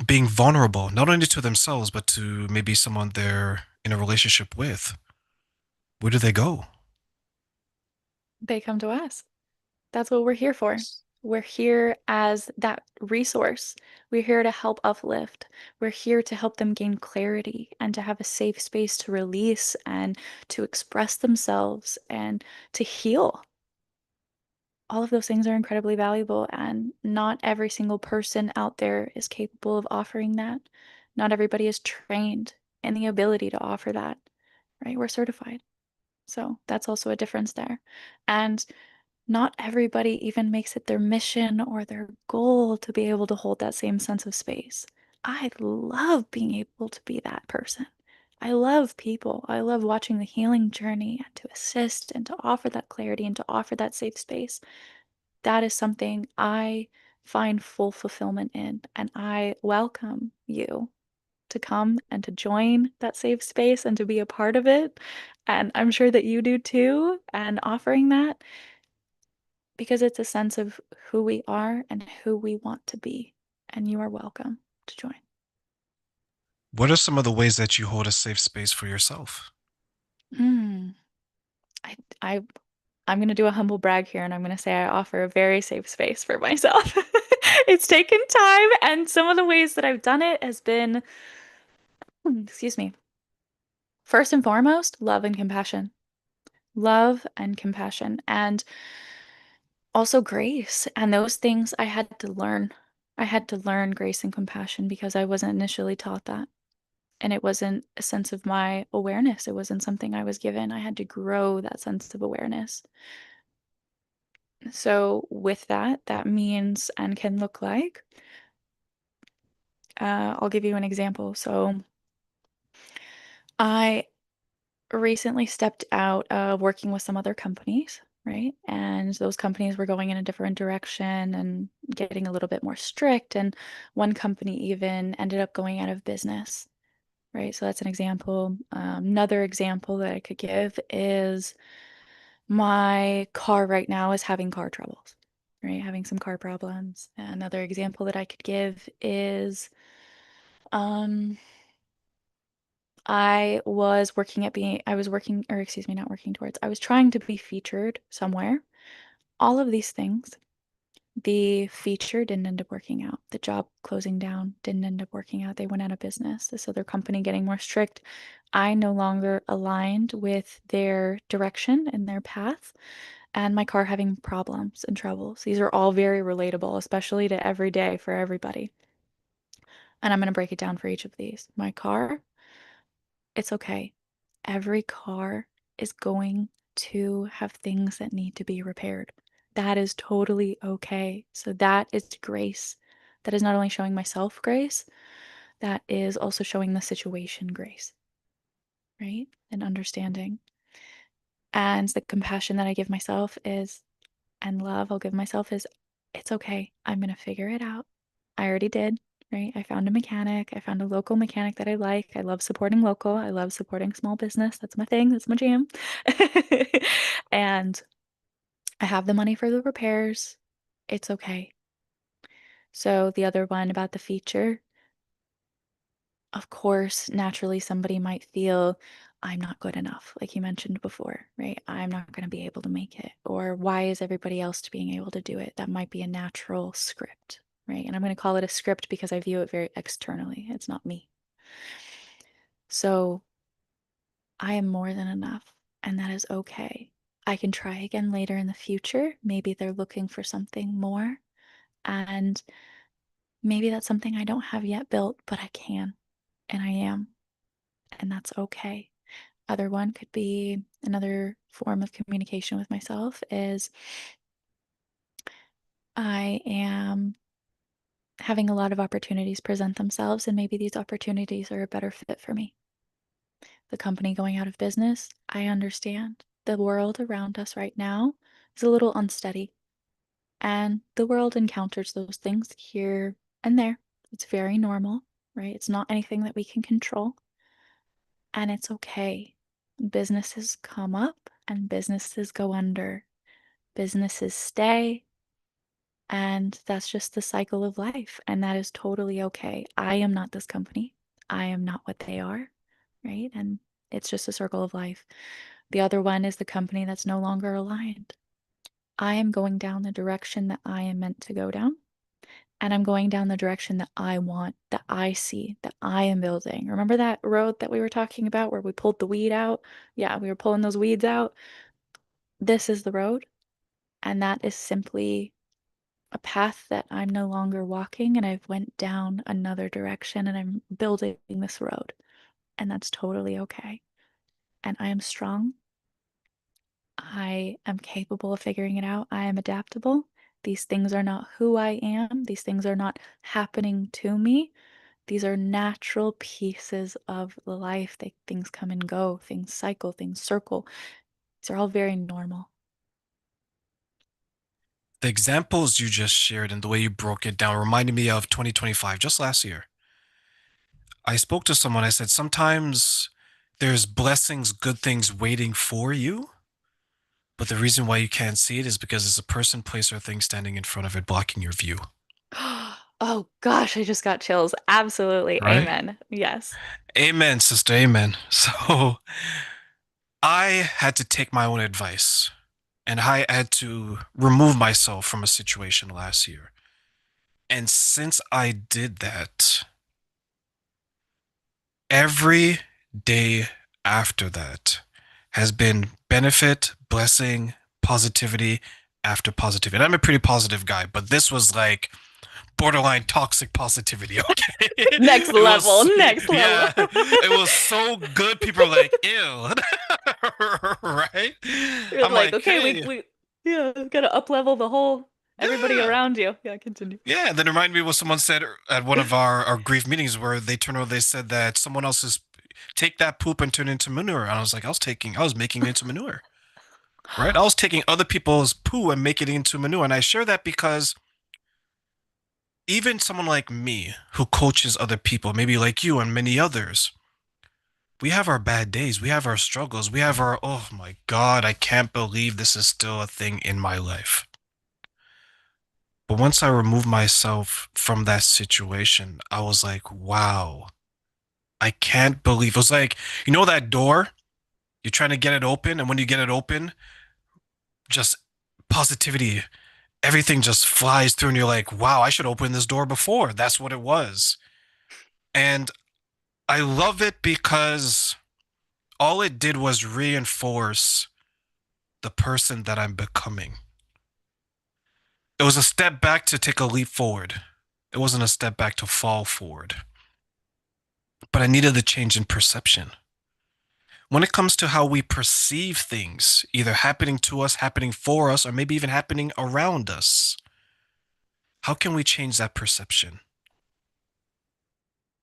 being vulnerable, not only to themselves, but to maybe someone they're in a relationship with, where do they go? They come to us. That's what we're here for. We're here as that resource. We're here to help uplift. We're here to help them gain clarity and to have a safe space to release and to express themselves and to heal. All of those things are incredibly valuable, and not every single person out there is capable of offering that. Not everybody is trained in the ability to offer that, right? We're certified. So that's also a difference there. And not everybody even makes it their mission or their goal to be able to hold that same sense of space. I love being able to be that person. I love people. I love watching the healing journey and to assist and to offer that clarity and to offer that safe space. That is something I find full fulfillment in. And I welcome you to come and to join that safe space and to be a part of it. And I'm sure that you do too. And offering that because it's a sense of who we are and who we want to be. And you are welcome to join. What are some of the ways that you hold a safe space for yourself? Mm. I, I, I'm going to do a humble brag here and I'm going to say I offer a very safe space for myself. It's taken time, and some of the ways that I've done it has been, excuse me, first and foremost, love and compassion. Love and compassion, and also grace. And those things I had to learn. I had to learn grace and compassion because I wasn't initially taught that. And it wasn't a sense of my awareness. It wasn't something I was given. I had to grow that sense of awareness. So, with that, that means and can look like, I'll give you an example. So, I recently stepped out of working with some other companies, right? And those companies were going in a different direction and getting a little bit more strict. And one company even ended up going out of business, right? So that's an example. Another example that I could give is my car right now is having car troubles, right? Having some car problems. Another example that I could give is um I was working, or excuse me, not working towards, I was trying to be featured somewhere. All of these things, the feature didn't end up working out. The job closing down didn't end up working out. They went out of business. This other company getting more strict. I no longer aligned with their direction and their path, and my car having problems and troubles. These are all very relatable, especially to every day for everybody. And I'm going to break it down for each of these. My car, it's okay. Every car is going to have things that need to be repaired. That is totally okay. So that is grace. That is not only showing myself grace, that is also showing the situation grace, right? And understanding. And the compassion that I give myself is, and love I'll give myself is, it's okay. I'm going to figure it out. I already did. right? I found a mechanic. I found a local mechanic that I like. I love supporting local. I love supporting small business. That's my thing. That's my jam. And I have the money for the repairs. It's okay. So the other one about the feature, of course, naturally somebody might feel I'm not good enough, like you mentioned before, right? I'm not going to be able to make it. Or why is everybody else being able to do it? That might be a natural script, right? And I'm going to call it a script because I view it very externally. It's not me. So I am more than enough, and that is okay. I can try again later in the future. Maybe they're looking for something more, and maybe that's something I don't have yet built, but I can, and I am, and that's okay. Other one could be another form of communication with myself is I am having a lot of opportunities present themselves, and maybe these opportunities are a better fit for me. The company going out of business, I understand. The world around us right now is a little unsteady, and the world encounters those things here and there. It's very normal, right? It's not anything that we can control, and it's okay. Businesses come up and businesses go under. Businesses stay, and that's just the cycle of life, and that is totally okay. I am not this company. I am not what they are, right? And it's just a circle of life. The other one is the company that's no longer aligned. I am going down the direction that I am meant to go down, and I'm going down the direction that I want, that I see, that I am building. Remember that road that we were talking about where we pulled the weed out? Yeah, we were pulling those weeds out. This is the road, and that is simply a path that I'm no longer walking, and I've went down another direction and I'm building this road, and that's totally okay. And I am strong. I am capable of figuring it out. I am adaptable. These things are not who I am. These things are not happening to me. These are natural pieces of the life. Things come and go, things cycle, things circle. These are all very normal. The examples you just shared and the way you broke it down reminded me of 2025, just last year. I spoke to someone, I said, sometimes there's blessings, good things waiting for you, but the reason why you can't see it is because there's a person, place, or thing standing in front of it blocking your view, Oh gosh, I just got chills. Absolutely. right? Amen. Yes. Amen, sister, amen. So I had to take my own advice and I had to remove myself from a situation last year. And since I did that, every day after that has been benefit, blessing, positivity after positivity. And I'm a pretty positive guy, but this was like borderline toxic positivity. Okay, Next it level, was, next level. yeah, it was so good. People are like, ew, right? You're I'm like, like, okay, hey, yeah, gotta up level the whole everybody yeah. around you. Yeah, continue. Yeah, that reminded me of what someone said at one of our grief meetings where they turned over, they said that someone else's take that poop and turn it into manure. And I was like, I was making it into manure, right? I was taking other people's poo and making it into manure. And I share that because even someone like me who coaches other people, maybe like you and many others, we have our bad days, we have our struggles, we have our, oh my God, I can't believe this is still a thing in my life. But once I removed myself from that situation, I was like, wow, I can't believe it was like, you know, that door, you're trying to get it open. And when you get it open, just positivity, everything just flies through. And you're like, wow, I should open this door before. That's what it was. And I love it because all it did was reinforce the person that I'm becoming. It was a step back to take a leap forward. It wasn't a step back to fall forward. But I needed the change in perception. When it comes to how we perceive things, either happening to us, happening for us, or maybe even happening around us, how can we change that perception?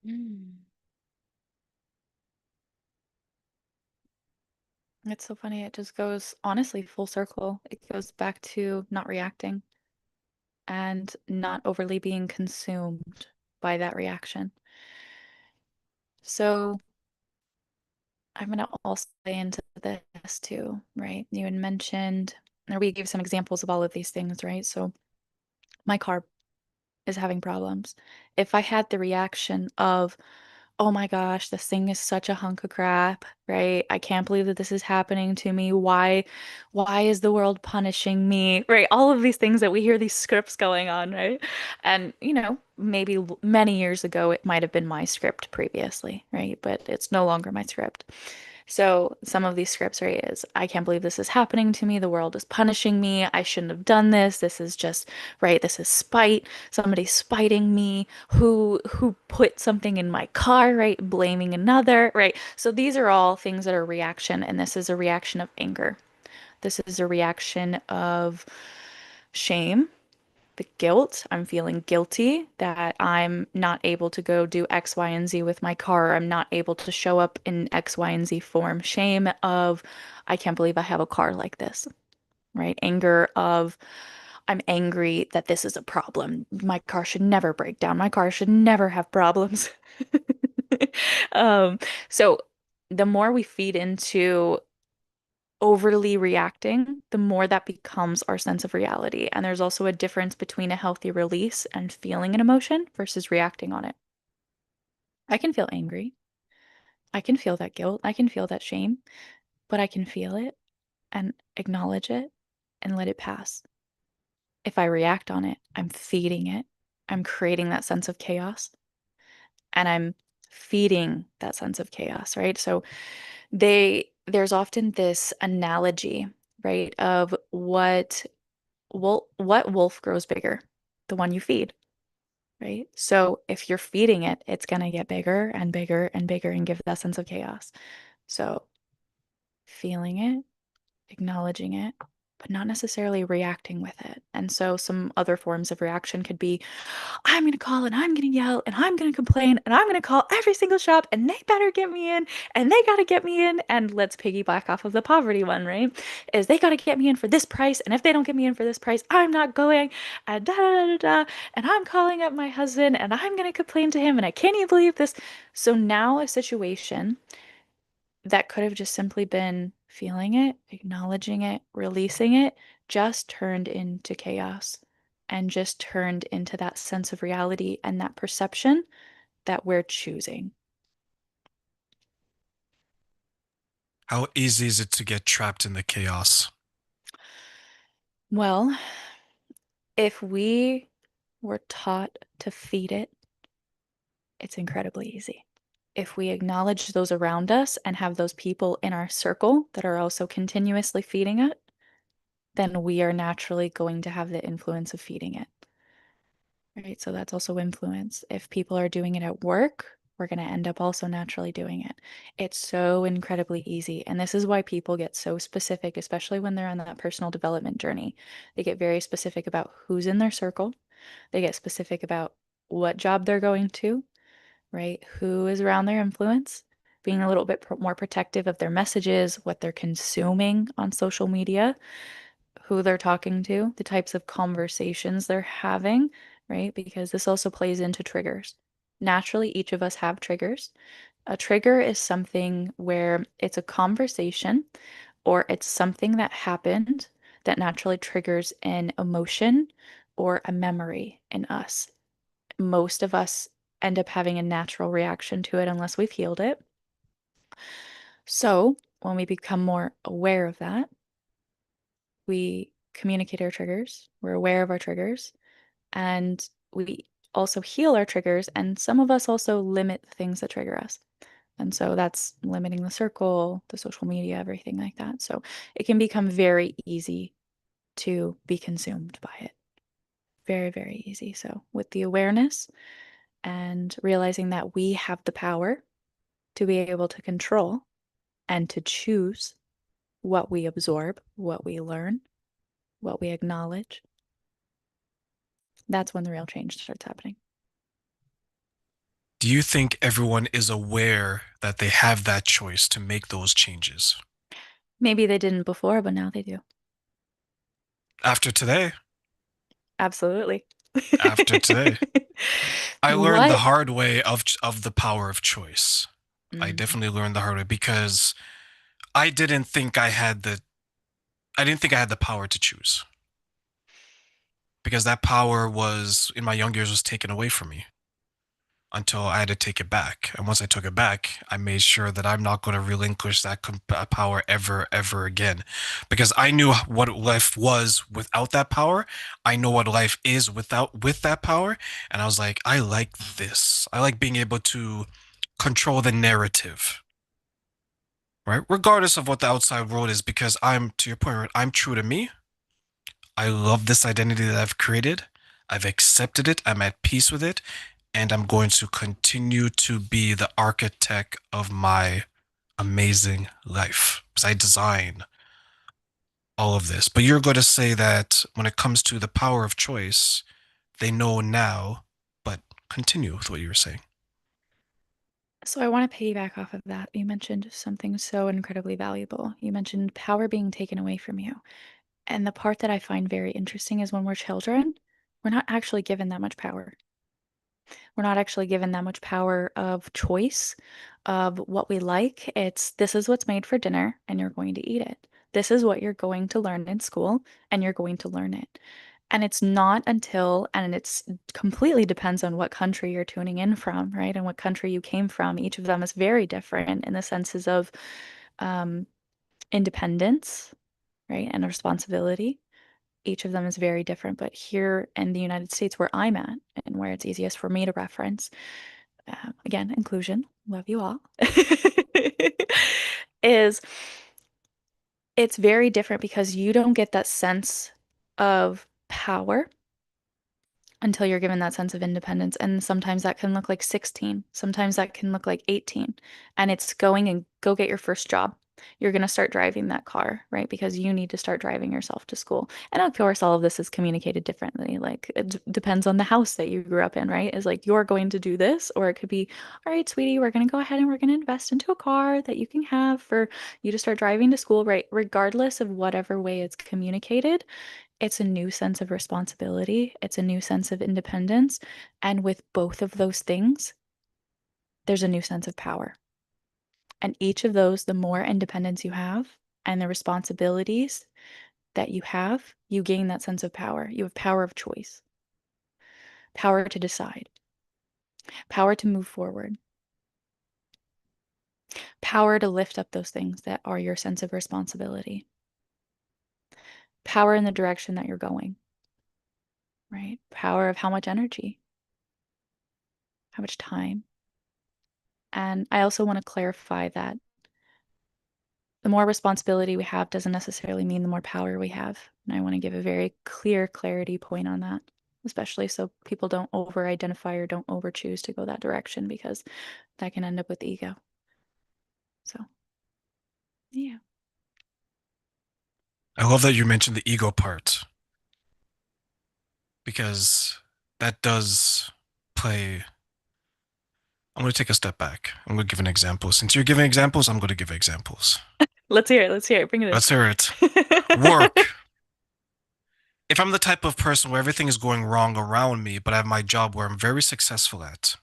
Mm. It's so funny. It just goes honestly full circle. It goes back to not reacting and not overly being consumed. by that reaction. So I'm going to also play into this too, right? You had mentioned, or we gave some examples of all of these things, right? So my car is having problems. If I had the reaction of, oh my gosh, this thing is such a hunk of crap, right? I can't believe that this is happening to me. Why is the world punishing me? Right? All of these things that we hear these scripts going on, right? And, maybe many years ago it might have been my script previously, right? But it's no longer my script. So some of these scripts, right, is I can't believe this is happening to me. The world is punishing me. I shouldn't have done this. This is just, right, this is spite. Somebody's spiting me. Who put something in my car, right? Blaming another, right? So these are all things that are reaction, and this is a reaction of anger. This is a reaction of shame, the guilt. I'm feeling guilty that I'm not able to go do X, Y, and Z with my car. I'm not able to show up in X, Y, and Z form. Shame of, I can't believe I have a car like this, right? Anger of, I'm angry that this is a problem. My car should never break down. My car should never have problems. Um, so the more we feed into overly reacting, the more that becomes our sense of reality. And there's also a difference between a healthy release and feeling an emotion versus reacting on it. I can feel angry. I can feel that guilt. I can feel that shame, but I can feel it and acknowledge it and let it pass. If I react on it, I'm feeding it. I'm creating that sense of chaos and I'm feeding that sense of chaos, right? So there's often this analogy, right, of what wolf grows bigger? The one you feed, right? So if you're feeding it, it's going to get bigger and bigger and bigger and give that sense of chaos. So feeling it, acknowledging it, but not necessarily reacting with it. And so some other forms of reaction could be, I'm going to call and I'm going to yell and I'm going to complain and I'm going to call every single shop and they better get me in and they got to get me in. And let's piggyback off of the poverty one, right? Is they got to get me in for this price. And if they don't get me in for this price, I'm not going. And da da da da. And I'm calling up my husband and I'm going to complain to him. And I can't even believe this. So now a situation that could have just simply been feeling it, acknowledging it, releasing it, just turned into chaos and just turned into that sense of reality and that perception that we're choosing. How easy is it to get trapped in the chaos? Well, if we were taught to feed it, it's incredibly easy. If we acknowledge those around us and have those people in our circle that are also continuously feeding it, then we are naturally going to have the influence of feeding it. Right? So that's also influence. If people are doing it at work, we're going to end up also naturally doing it. It's so incredibly easy. And this is why people get so specific, especially when they're on that personal development journey. They get very specific about who's in their circle. They get specific about what job they're going to, right? Who is around their influence, being a little bit more protective of their messages, what they're consuming on social media, who they're talking to, the types of conversations they're having, right? Because this also plays into triggers. Naturally, each of us have triggers. A trigger is something where it's a conversation or it's something that happened that naturally triggers an emotion or a memory in us. Most of us end up having a natural reaction to it unless we've healed it. So, when we become more aware of that, we communicate our triggers, we're aware of our triggers, and we also heal our triggers. And some of us also limit the things that trigger us. And so that's limiting the circle, the social media, everything like that. So it can become very easy to be consumed by it. Very, very easy. So with the awareness and realizing that we have the power to be able to control and to choose what we absorb, what we learn, what we acknowledge, that's when the real change starts happening. Do you think everyone is aware that they have that choice to make those changes? Maybe they didn't before, but now they do. After today, Absolutely. after today. I learned the What? hard way of the power of choice. I Mm. definitely learned the hard way because I didn't think I had the I didn't think I had the power to choose because that power was in my young years was taken away from me until I had to take it back. And once I took it back, I made sure that I'm not going to relinquish that power ever again because I knew what life was without that power. I know what life is with that power, and I was like, I like this. I like being able to control the narrative. Right? Regardless of what the outside world is, because I'm, to your point, right, I'm true to me. I love this identity that I've created. I've accepted it. I'm at peace with it. And I'm going to continue to be the architect of my amazing life because I design all of this. But you're going to say that when it comes to the power of choice, they know now, but continue with what you were saying. So I want to piggyback off of that. You mentioned something so incredibly valuable. You mentioned power being taken away from you. And the part that I find very interesting is when we're children, we're not actually given that much power. We're not actually given that much power of choice of what we like. It's this is what's made for dinner and you're going to eat it. This is what you're going to learn in school and you're going to learn it. And it's not until, and it's completely depends on what country you're tuning in from, right? And what country you came from. Each of them is very different in the senses of um, independence, right? And responsibility. Each of them is very different. But here in the United States, where I'm at and where it's easiest for me to reference, again, inclusion, love you all, is it's very different because you don't get that sense of power until you're given that sense of independence. And sometimes that can look like 16, sometimes that can look like 18. And it's going and go get your first job. You're going to start driving that car, right? Because you need to start driving yourself to school. And of course, all of this is communicated differently. Like it depends on the house that you grew up in, right? Is like, you're going to do this, or it could be, all right, sweetie, we're going to go ahead and we're going to invest into a car that you can have for you to start driving to school, right? Regardless of whatever way it's communicated, it's a new sense of responsibility, it's a new sense of independence. And with both of those things, there's a new sense of power. And each of those, the more independence you have and the responsibilities that you have, you gain that sense of power. You have power of choice, power to decide, power to move forward, power to lift up those things that are your sense of responsibility, power in the direction that you're going, right? Power of how much energy, how much time. And I also want to clarify that the more responsibility we have doesn't necessarily mean the more power we have. And I want to give a very clear clarity point on that, especially so people don't over identify or don't over choose to go that direction because that can end up with ego. So, yeah. I love that you mentioned the ego part because that does play. I'm going to take a step back. I'm going to give an example. Since you're giving examples, I'm going to give examples. Let's hear it. Let's hear it. Bring it Let's hear it. in. Work. If I'm the type of person where everything is going wrong around me, but I have my job where I'm very successful at,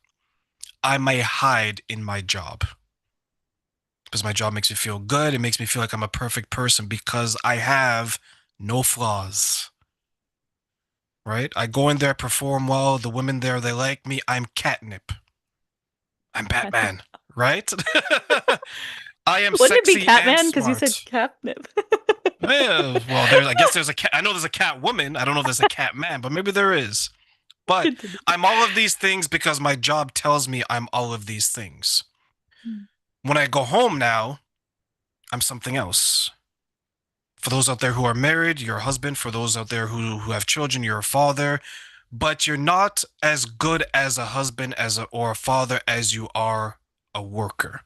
I may hide in my job because my job makes me feel good. It makes me feel like I'm a perfect person because I have no flaws, right? I go in there, perform well. The women there, they like me. I'm catnip. I'm Batman, right? I am Wouldn't it be sexy and Catman? Because you said smart. catnip. Well, I guess there's a cat. I know there's a cat woman. I don't know if there's a cat man, but maybe there is. But Continue. I'm all of these things because my job tells me I'm all of these things. Mm. When I go home now, I'm something else. For those out there who are married, you're a husband. For those out there who have children, you're a father. But you're not as good as a husband or a father as you are a worker.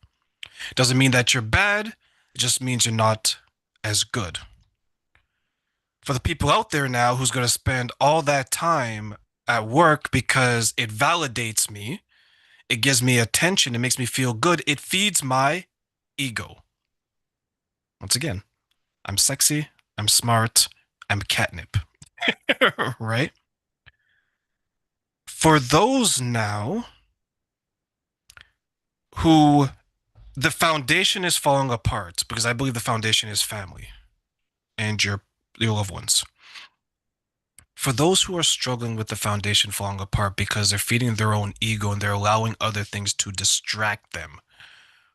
Doesn't mean that you're bad. It just means you're not as good. For the people out there now who's going to spend all that time at work because it validates me, it gives me attention, it makes me feel good, it feeds my ego. Once again, I'm sexy, I'm smart, I'm catnip, right? For those now who the foundation is falling apart, because I believe the foundation is family and your loved ones. For those who are struggling with the foundation falling apart because they're feeding their own ego and they're allowing other things to distract them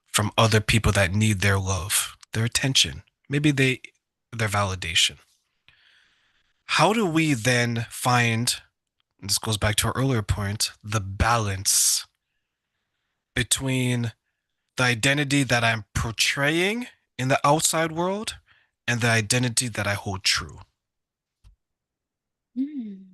from other people that need their love, their attention, maybe their validation. How do we then find, and this goes back to our earlier point, the balance between the identity that I'm portraying in the outside world and the identity that I hold true? Mm.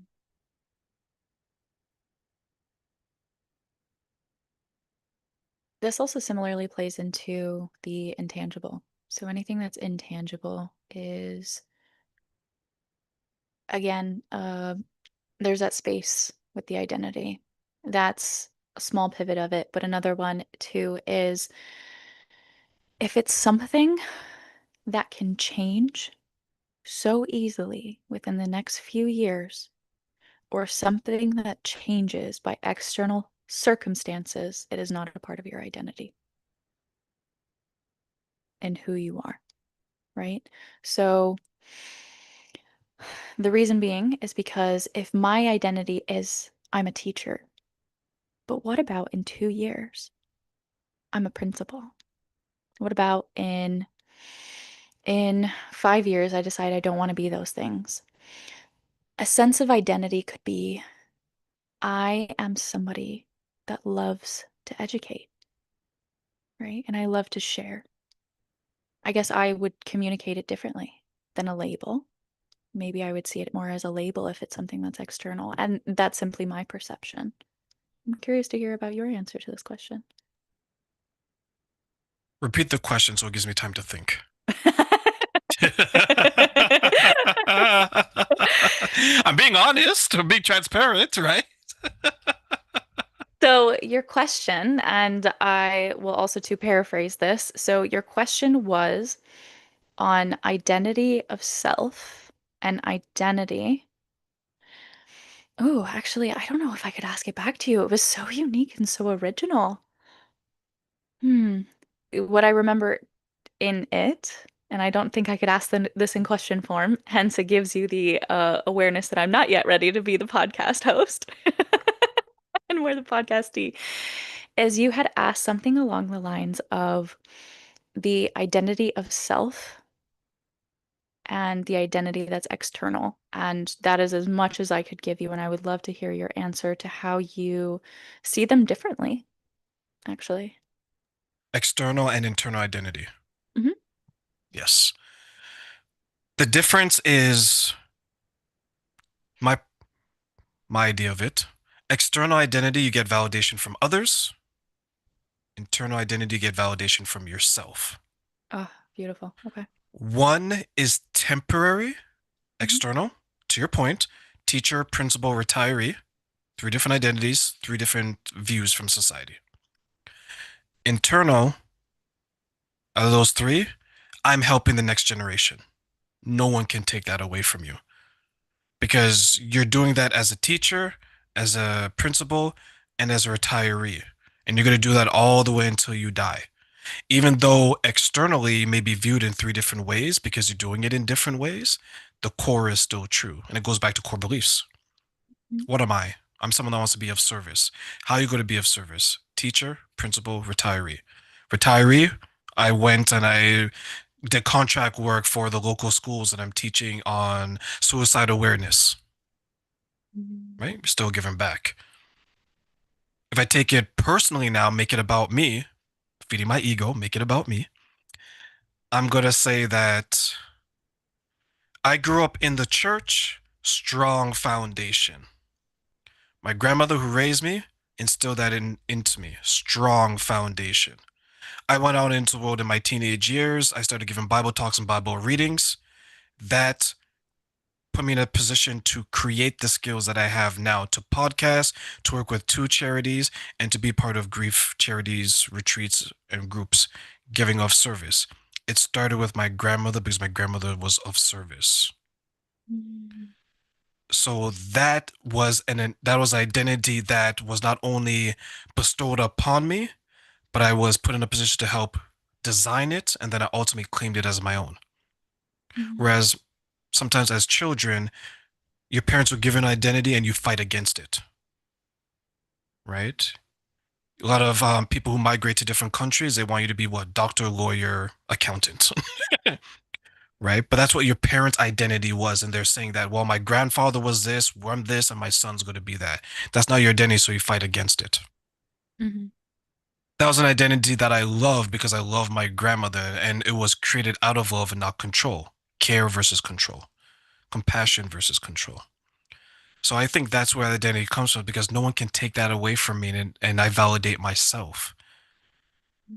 This also similarly plays into the intangible. So anything that's intangible is, again, there's that space with the identity. That's a small pivot of it. But another one, too, is if it's something that can change so easily within the next few years, or something that changes by external circumstances, it is not a part of your identity and who you are, right? So the reason being is because if my identity is I'm a teacher, but what about in 2 years? I'm a principal. What about in 5 years I decide I don't want to be those things? A sense of identity could be I am somebody that loves to educate, right? And I love to share. I guess I would communicate it differently than a label. Maybe I would see it more as a label if it's something that's external. And that's simply my perception. I'm curious to hear about your answer to this question. Repeat the question so it gives me time to think. I'm being honest, I'm being transparent, right? So, your question, and I will also to paraphrase this. So, your question was on identity of self and identity. Oh, actually, I don't know if I could ask it back to you. It was so unique and so original. Hmm. What I remember in it, and I don't think I could ask this in question form, hence it gives you the awareness that I'm not yet ready to be the podcast host and we're the podcastee, is you had asked something along the lines of the identity of self and the identity that's external. And that is as much as I could give you, and I would love to hear your answer to how you see them differently, actually. External and internal identity. Hmm. Yes. The difference is my my idea of it. External identity, you get validation from others. Internal identity, you get validation from yourself. Oh, beautiful. Okay. One is temporary, Hmm. external, to your point, teacher, principal, retiree, three different identities, three different views from society. Internal, out of those three, I'm helping the next generation. No one can take that away from you because you're doing that as a teacher, as a principal, and as a retiree. And you're going to do that all the way until you die. Even though externally you may be viewed in three different ways because you're doing it in different ways, the core is still true. And it goes back to core beliefs. What am I? I'm someone that wants to be of service. How are you going to be of service? Teacher, principal, retiree. Retiree, I went and I did contract work for the local schools and I'm teaching on suicide awareness, right? You're still giving back. If I take it personally now, make it about me, feeding my ego, make it about me, I'm going to say that I grew up in the church, strong foundation. My grandmother who raised me instilled that into me, strong foundation. I went out into the world in my teenage years. I started giving Bible talks and Bible readings. That put me in a position to create the skills that I have now to podcast, to work with two charities, and to be part of grief charities, retreats, and groups giving of service. It started with my grandmother because my grandmother was of service. Mm. So that was identity that was not only bestowed upon me, but I was put in a position to help design it, and then I ultimately claimed it as my own. Mhm. Whereas sometimes as children, your parents will give you an identity and you fight against it, right? A lot of people who migrate to different countries, they want you to be what? Doctor, lawyer, accountant, right? But that's what your parents' identity was. And they're saying that, well, my grandfather was this, well, I'm this, and my son's going to be that. That's not your identity, so you fight against it. Mhm. That was an identity that I love because I love my grandmother, and it was created out of love and not control. Care versus control, compassion versus control. So I think that's where identity comes from because no one can take that away from me, and I validate myself.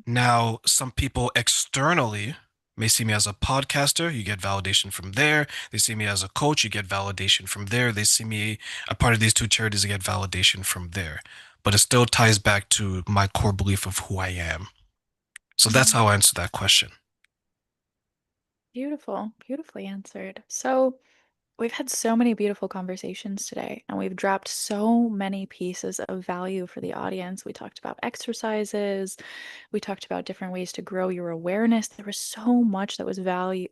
Now, some people externally may see me as a podcaster, you get validation from there. They see me as a coach, you get validation from there. They see me a part of these two charities, you get validation from there. But it still ties back to my core belief of who I am. So that's Mhm. how I answer that question. Beautiful, beautifully answered. So, we've had so many beautiful conversations today, and we've dropped so many pieces of value for the audience. We talked about exercises, we talked about different ways to grow your awareness. There was so much that was value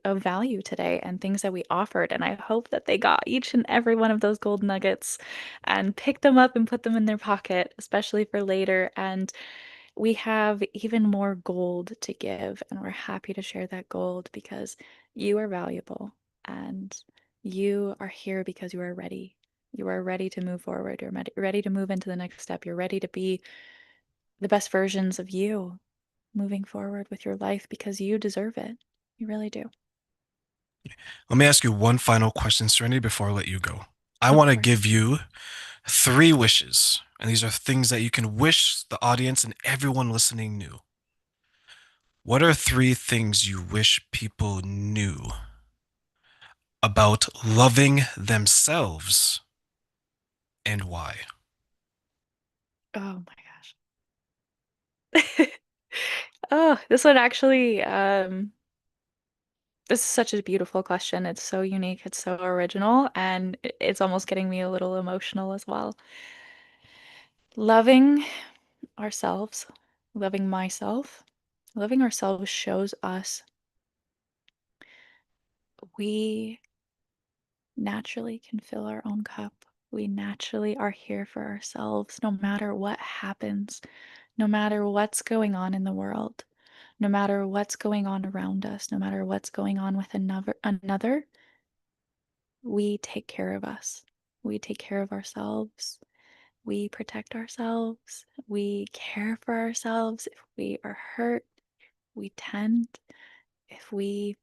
today and things that we offered, and I hope that they got each and every one of those gold nuggets and picked them up and put them in their pocket, especially for later. And we have even more gold to give, and we're happy to share that gold because you are valuable and you are here because you are ready. You are ready to move forward. You're ready to move into the next step. You're ready to be the best versions of you moving forward with your life because you deserve it. You really do. Let me ask you one final question, Serenity, before I let you go. I Of want to course. give you three wishes, and these are things that you can wish the audience and everyone listening knew. What are three things you wish people knew about loving themselves and why? Oh my gosh. Oh, this one actually, this is such a beautiful question. It's so unique, it's so original, and it's almost getting me a little emotional as well. Loving ourselves, loving myself, loving ourselves shows us we naturally can fill our own cup. We naturally are here for ourselves no matter what happens, no matter what's going on in the world, no matter what's going on around us, no matter what's going on with another, we take care of us. We take care of ourselves. We protect ourselves. We care for ourselves. If we are hurt, we tend. If we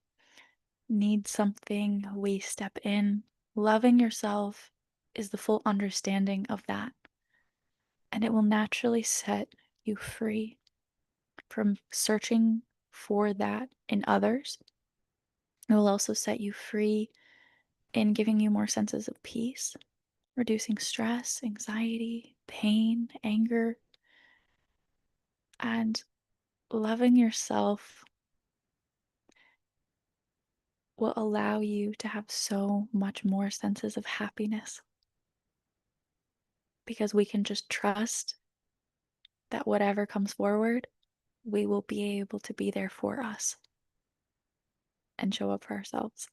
need something, we step in. Loving yourself is the full understanding of that, and it will naturally set you free from searching for that in others. It will also set you free in giving you more senses of peace, reducing stress, anxiety, pain, anger, and loving yourself will allow you to have so much more senses of happiness because we can just trust that whatever comes forward, we will be able to be there for us and show up for ourselves.